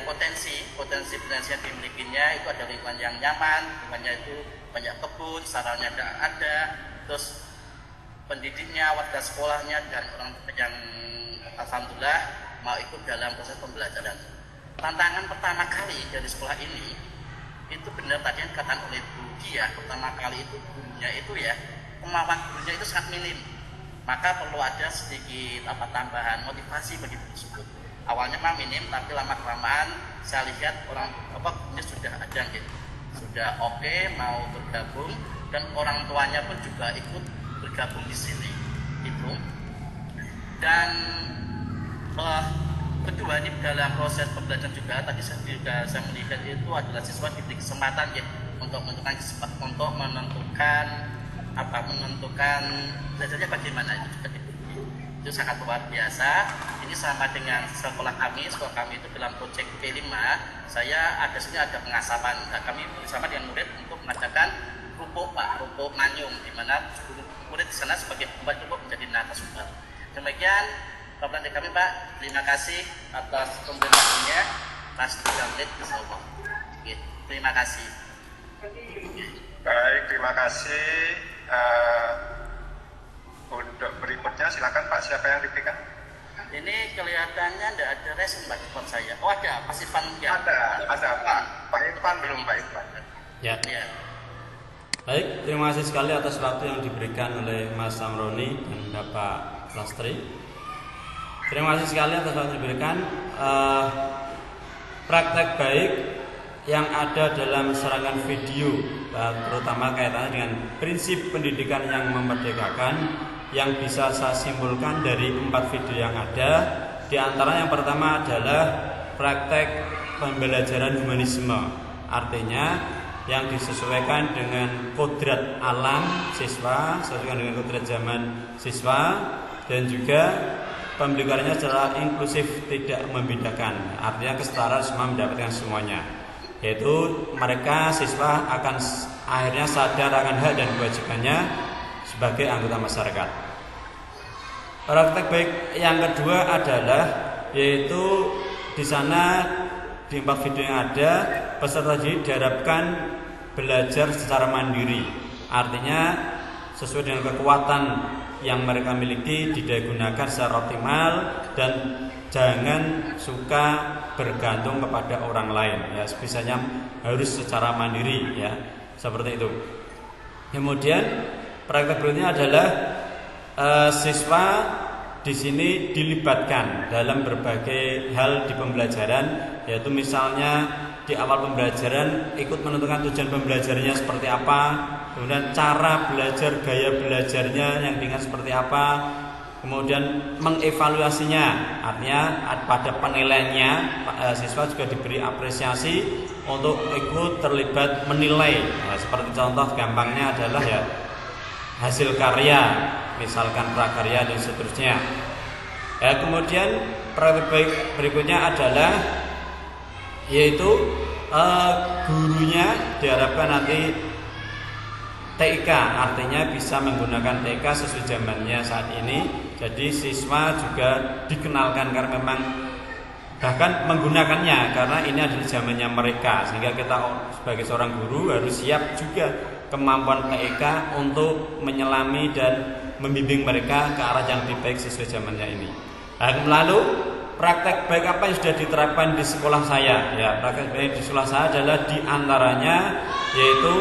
potensi yang dimilikinya itu ada lingkungan yang nyaman, lingkungannya itu banyak kebun, sarannya ada, terus pendidiknya, warga sekolahnya dan orang yang alhamdulillah mau ikut dalam proses pembelajaran. Tantangan pertama kali dari sekolah ini itu benar tadi yang dikatakan oleh Bu Dia, pertama kali itu gurunya itu ya kemampuan gurunya itu sangat minim, maka perlu ada sedikit tambahan motivasi bagi guru tersebut. Awalnya memang minim, tapi lama kelamaan saya lihat gurunya sudah ada gitu, sudah oke, mau bergabung dan orang tuanya pun juga ikut bergabung di sini itu. Dan kedua ini dalam proses pembelajaran juga tadi saya melihat itu adalah siswa diberi kesempatan ya untuk menentukan belajarnya bagaimana itu juga diberi. Itu sangat luar biasa. Ini sama dengan sekolah kami itu dalam proyek P5 ada pengasapan. Nah, kami bersama dengan murid untuk mengadakan rupuk manyung, di mana murid di sana sebagai pembuat rupuk menjadi narasumber. Demikian paparan dari kami Pak, terima kasih atas pembelajarannya. Mas 3 menit insyaallah. Terima kasih. Baik, terima kasih. Untuk berikutnya silakan Pak, siapa yang diberikan? Ini kelihatannya tidak ada resin Pak Irfan saya. Oh ada, Mas Irfan ya. Ada Pak Irfan belum Pak Irfan. Ya. Baik, terima kasih sekali atas waktu yang diberikan oleh Mas Samroni dan Bapak Lastri. Terima kasih sekali atas waktu yang diberikan. Praktek baik yang ada dalam serangan video, terutama kaitannya dengan prinsip pendidikan yang memerdekakan, yang bisa saya simpulkan dari 4 video yang ada. Di antara yang pertama adalah praktek pembelajaran humanisme, artinya yang disesuaikan dengan kodrat alam siswa, sesuaikan dengan kodrat zaman siswa, dan juga pembelajarannya secara inklusif, tidak membedakan, artinya kesetaraan semua mendapatkan semuanya, yaitu mereka siswa akan akhirnya sadar akan hak dan kewajibannya sebagai anggota masyarakat. Praktek baik yang kedua adalah yaitu di sana di 4 video yang ada peserta didik diharapkan belajar secara mandiri, artinya sesuai dengan kekuatan yang mereka miliki digunakan secara optimal dan jangan suka bergantung kepada orang lain ya, sebisanya harus secara mandiri ya, seperti itu. Kemudian praktek berikutnya adalah siswa di sini dilibatkan dalam berbagai hal di pembelajaran, yaitu misalnya di awal pembelajaran ikut menentukan tujuan pembelajarannya seperti apa, kemudian cara belajar, gaya belajarnya yang dengan seperti apa, kemudian mengevaluasinya, artinya pada penilaiannya siswa juga diberi apresiasi untuk ikut terlibat menilai. Nah, seperti contoh gampangnya adalah ya hasil karya, misalkan prakarya dan seterusnya. Ya, kemudian praktek baik berikutnya adalah yaitu gurunya diharapkan nanti TIK, artinya bisa menggunakan TIK sesuai zamannya saat ini. Jadi siswa juga dikenalkan karena memang bahkan menggunakannya karena ini adalah zamannya mereka, sehingga kita sebagai seorang guru harus siap juga kemampuan TIK untuk menyelami dan membimbing mereka ke arah yang lebih baik sesuai zamannya ini. Lalu praktek baik apa yang sudah diterapkan di sekolah saya? Ya, praktek baik di sekolah saya adalah diantaranya yaitu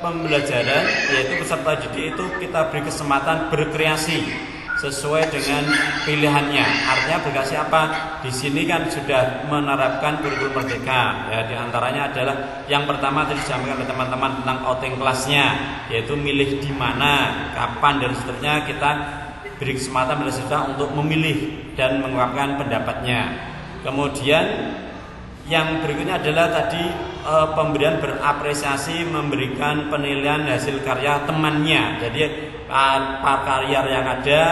pembelajaran, yaitu peserta didik itu kita beri kesempatan berkreasi sesuai dengan pilihannya. Artinya berkreasi apa? Di sini kan sudah menerapkan kurikulum merdeka. Ya, diantaranya adalah yang pertama tadi disampaikan oleh teman-teman tentang outing kelasnya, yaitu milih di mana, kapan dan seterusnya. Kita beri kesempatan pada siswa untuk memilih dan mengungkapkan pendapatnya. Kemudian yang berikutnya adalah tadi pemberian berapresiasi, memberikan penilaian hasil karya temannya. Jadi karya yang ada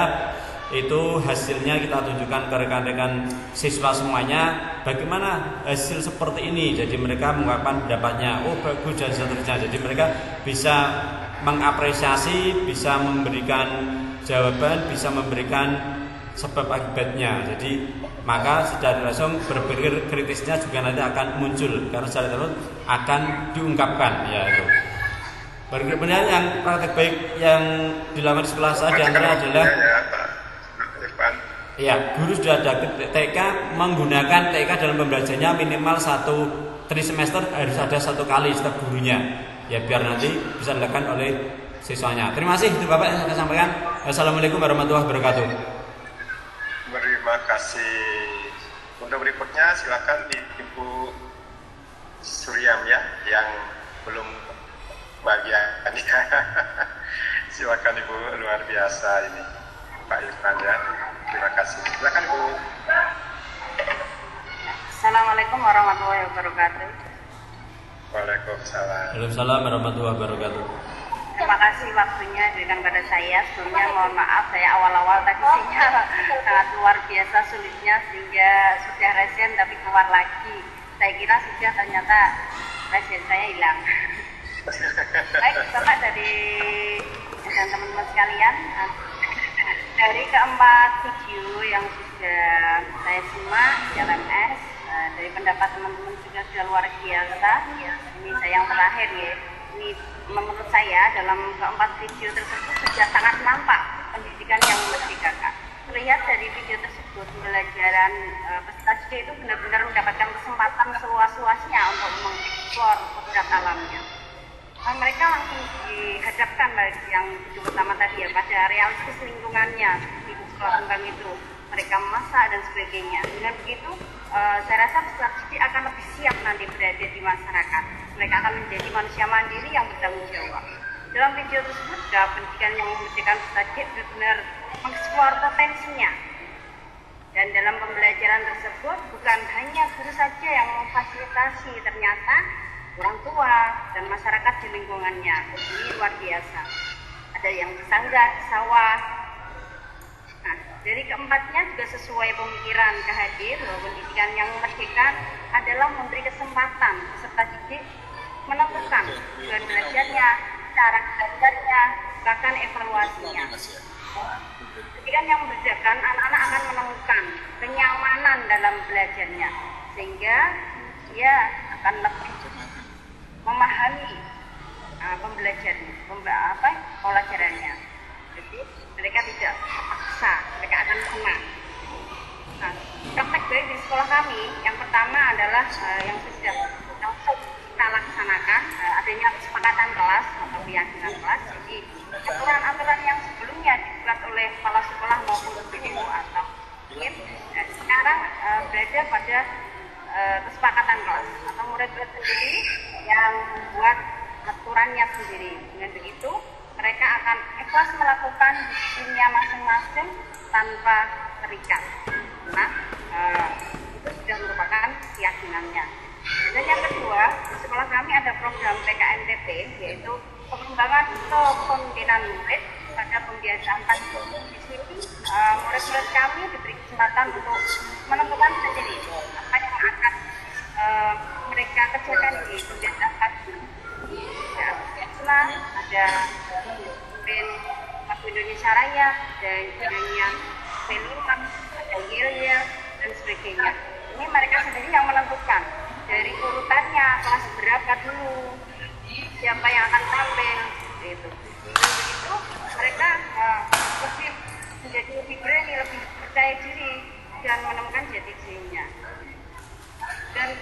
itu hasilnya kita tunjukkan ke rekan-rekan siswa semuanya, bagaimana hasil seperti ini. Jadi mereka mengungkapkan pendapatnya, oh bagus dan seterusnya. Jadi mereka bisa mengapresiasi, bisa memberikan jawaban, bisa memberikan sebab akibatnya. Jadi maka secara langsung berpikir kritisnya juga nanti akan muncul karena secara terus akan diungkapkan, ya itu. Kemudian yang praktek baik yang dilakukan di sekolah saya diantara adalah ya, guru sudah ada TK menggunakan TK dalam pembelajarannya minimal 1 trimester harus ada 1 kali setiap gurunya, ya biar nanti bisa dilakukan oleh siswanya. Terima kasih itu Bapak yang saya sampaikan. Assalamualaikum warahmatullahi wabarakatuh. Terima kasih. Untuk berikutnya silakan Ibu Suryam ya, yang belum bagian. Silakan Ibu, luar biasa ini Pak Irfan ya. Terima kasih. Silakan Ibu. Assalamualaikum warahmatullahi wabarakatuh. Waalaikumsalam. Waalaikumsalam warahmatullahi wabarakatuh. Terima kasih waktunya diberikan pada saya. Sebelumnya mohon maaf saya awal-awal tadi sinyal sangat luar biasa sulitnya sehingga sudah resen tapi keluar lagi. Saya kira sudah, ternyata resen saya hilang. Baik Bapak dari dan teman-teman sekalian, dari keempat video yang sudah saya simak di LMS, dari pendapat teman-teman juga sudah luar biasa. Ini saya yang terakhir ya. Ini menurut saya dalam keempat video tersebut sudah sangat nampak pendidikan yang memerdekakan. Terlihat dari video tersebut pembelajaran peserta didik itu benar-benar mendapatkan kesempatan seluas-luasnya untuk mengeksplor kodrat alamnya. Mereka langsung dihadapkan yang video pertama tadi ya, pada realistis lingkungannya di sekolah kembang itu. Mereka memasak dan sebagainya. Dengan begitu, saya rasa peserta didik akan lebih siap nanti berada di masyarakat. Mereka akan menjadi manusia mandiri yang bertanggung jawab. Dalam video tersebut, pendidikan yang memerdekakan peserta didik benar-benar mengeksplor potensinya. Dan dalam pembelajaran tersebut, bukan hanya guru saja yang memfasilitasi, ternyata orang tua dan masyarakat di lingkungannya. Ini luar biasa. Ada yang di sanggar, di sawah. Nah, dari keempatnya juga sesuai pemikiran Kahadir bahwa pendidikan yang merdeka adalah memberi kesempatan peserta didik menentukan tujuan belajarnya, cara belajarnya, bahkan evaluasinya. Pendidikan yang membedakan, anak-anak akan menemukan kenyamanan dalam belajarnya, sehingga dia akan lebih memahami pembelajarannya. Jadi mereka tidak terpaksa, mereka akan senang. Nah, praktek baik di sekolah kami yang pertama adalah yang sudah langsung kita laksanakan, adanya kesepakatan kelas atau keyakinan kelas. Jadi aturan-aturan yang sebelumnya dibuat oleh kepala sekolah maupun guru atau tim sekarang berada pada kesepakatan kelas atau murid-murid sendiri yang membuat aturannya sendiri. Dengan begitu mereka akan ikhlas melakukan disiplinnya masing-masing tanpa terikat. Nah, itu sudah merupakan keyakinannya. Dan yang kedua, di sekolah kami ada program PKNTP, yaitu pengembangan kepemimpinan murid pada pembiasaan pagi. Di sini murid-murid kami diberi kesempatan untuk menentukan sendiri apa yang akan mereka kerjakan di pembiasaan pagi. ada Lagu Indonesia Raya, dan nyanyian Peluang, ada Yel-Yel, dan sebagainya. Ini mereka sendiri yang menentukan dari urutannya, kelas berapa dulu, siapa yang akan tampil, gitu. Dan begitu mereka menjadi lebih berani, lebih percaya diri, dan menemukan jati dirinya. Dan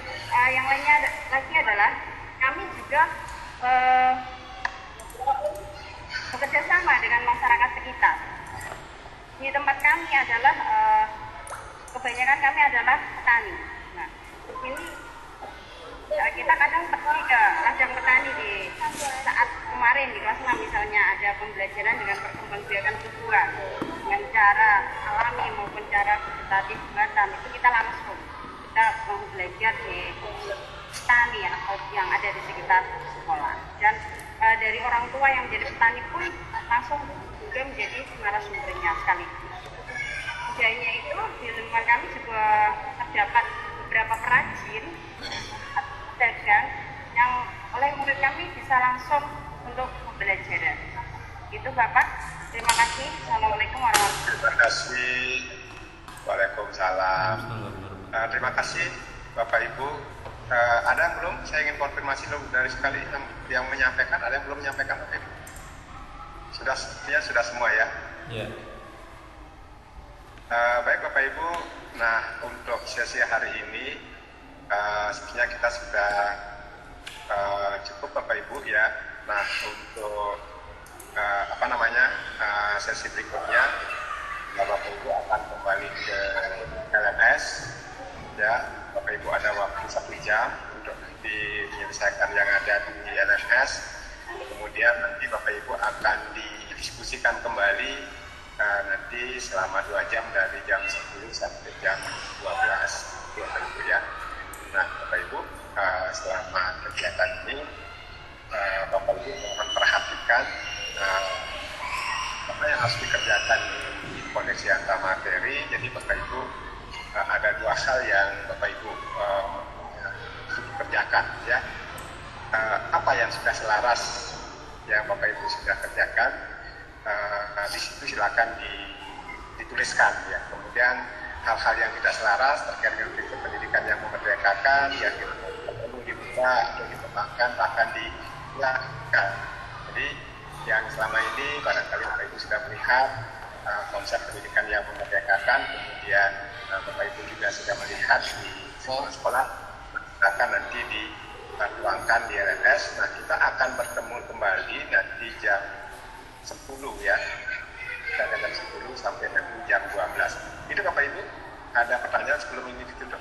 yang lainnya lagi adalah kami juga bekerja sama dengan masyarakat sekitar. Di tempat kami adalah kebanyakan kami adalah petani. Nah, ini kita kadang pergi ke ladang petani di saat kemarin di kelas 6 misalnya ada pembelajaran dengan perkembangbiakan tumbuhan dengan cara alami maupun cara vegetatif buatan, itu kita langsung mau belajar di petani atau yang ada di sekitar sekolah, dan dari orang tua yang menjadi petani pun langsung juga menjadi narasumbernya sekaligus. Budayanya itu di lingkungan kami juga terdapat beberapa perajin atau pedagang yang oleh murid kami bisa langsung untuk pembelajaran. Itu Bapak, terima kasih. Assalamualaikum warahmatullahi wabarakatuh. Terima kasih. Waalaikumsalam. Terima kasih Bapak Ibu. Ada yang belum? Saya ingin konfirmasi dulu dari sekali yang menyampaikan. Ada yang belum menyampaikan? Sudah semua ya? Ya. Baik Bapak Ibu. Nah, untuk sesi hari ini sebenarnya kita sudah cukup Bapak Ibu ya. Nah, untuk sesi berikutnya Bapak Ibu akan kembali ke LMS ya. Bapak Ibu ada waktu 1 jam untuk menyelesaikan yang ada di LMS. Kemudian nanti Bapak Ibu akan didiskusikan kembali nanti selama 2 jam dari jam 10 sampai jam 12 Bapak Ibu ya. Nah Bapak Ibu selama kegiatan ini Bapak Ibu mohon perhatikan apa yang harus dikerjakan di koneksi antar materi. Jadi Bapak Ibu ada 2 hal yang Bapak Ibu kerjakan ya. Apa yang sudah selaras yang Bapak Ibu sudah kerjakan, di situ silakan dituliskan ya. Kemudian hal-hal yang tidak selaras terkait dengan prinsip pendidikan yang memerdekakan yang perlu dibuka atau dikembangkan akan dilakukan. Jadi yang selama ini barangkali Bapak Ibu sudah melihat konsep pendidikan yang memerdekakan, kemudian Bapak Ibu juga sudah melihat di sekolah-sekolah, akan nanti dituangkan di LMS. Nah kita akan bertemu kembali nanti jam 10 ya, dari jam 10 sampai nanti jam 12. Itu Bapak Ibu, ada pertanyaan sebelum ini ditutup?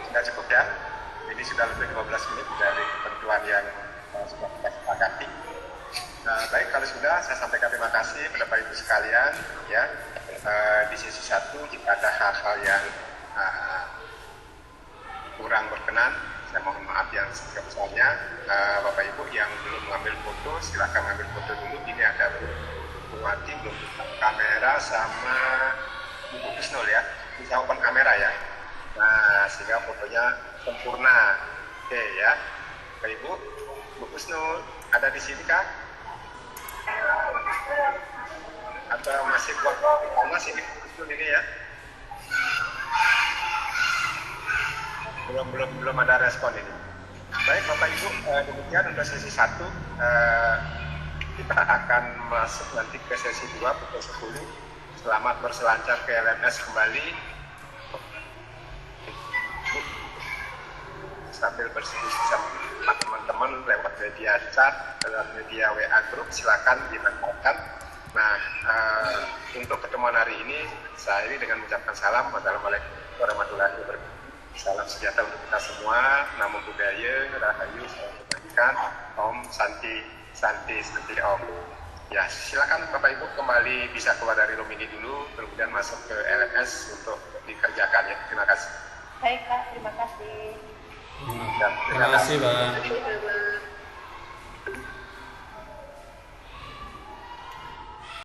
Sudah cukup ya? Ini sudah lebih 15 menit dari ketentuan yang sudah kita sepakati. Nah, baik, kalau sudah saya sampaikan terima kasih kepada Bapak Ibu sekalian ya. Di sesi 1 jika ada hal-hal yang kurang berkenan, saya mohon maaf yang sebesar-besarnya. Bapak Ibu yang belum mengambil foto, silakan mengambil foto dulu. Ini ada Bu Wati belum kamera sama Bu Kusnul ya, bisa open kamera ya. Nah, sehingga fotonya sempurna. Oke ya, Bapak Ibu. Bu Kusnul ada di sini kah? Atau masih masih di Kusnul ini ya? Belum ada respon ini. Baik Bapak Ibu, demikian untuk sesi 1. Kita akan masuk nanti ke sesi 2 pukul 10. Selamat berselancar ke LMS kembali. Sambil berdiskusi sama teman-teman lewat media chat, lewat media WA group, silakan dimanfaatkan. Nah, untuk pertemuan hari ini saya ini dengan mengucapkan salam. Wassalamualaikum warahmatullahi wabarakatuh. Salam sejahtera untuk kita semua. Namo Buddhaya, Rahayu, salam kebajikan, Om Santi Om. Ya, silakan Bapak Ibu kembali bisa keluar dari room ini dulu, kemudian masuk ke LMS untuk dikerjakan ya. Terima kasih. Baik Pak, terima kasih. Terima kasih Pak. Terima kasih Pak.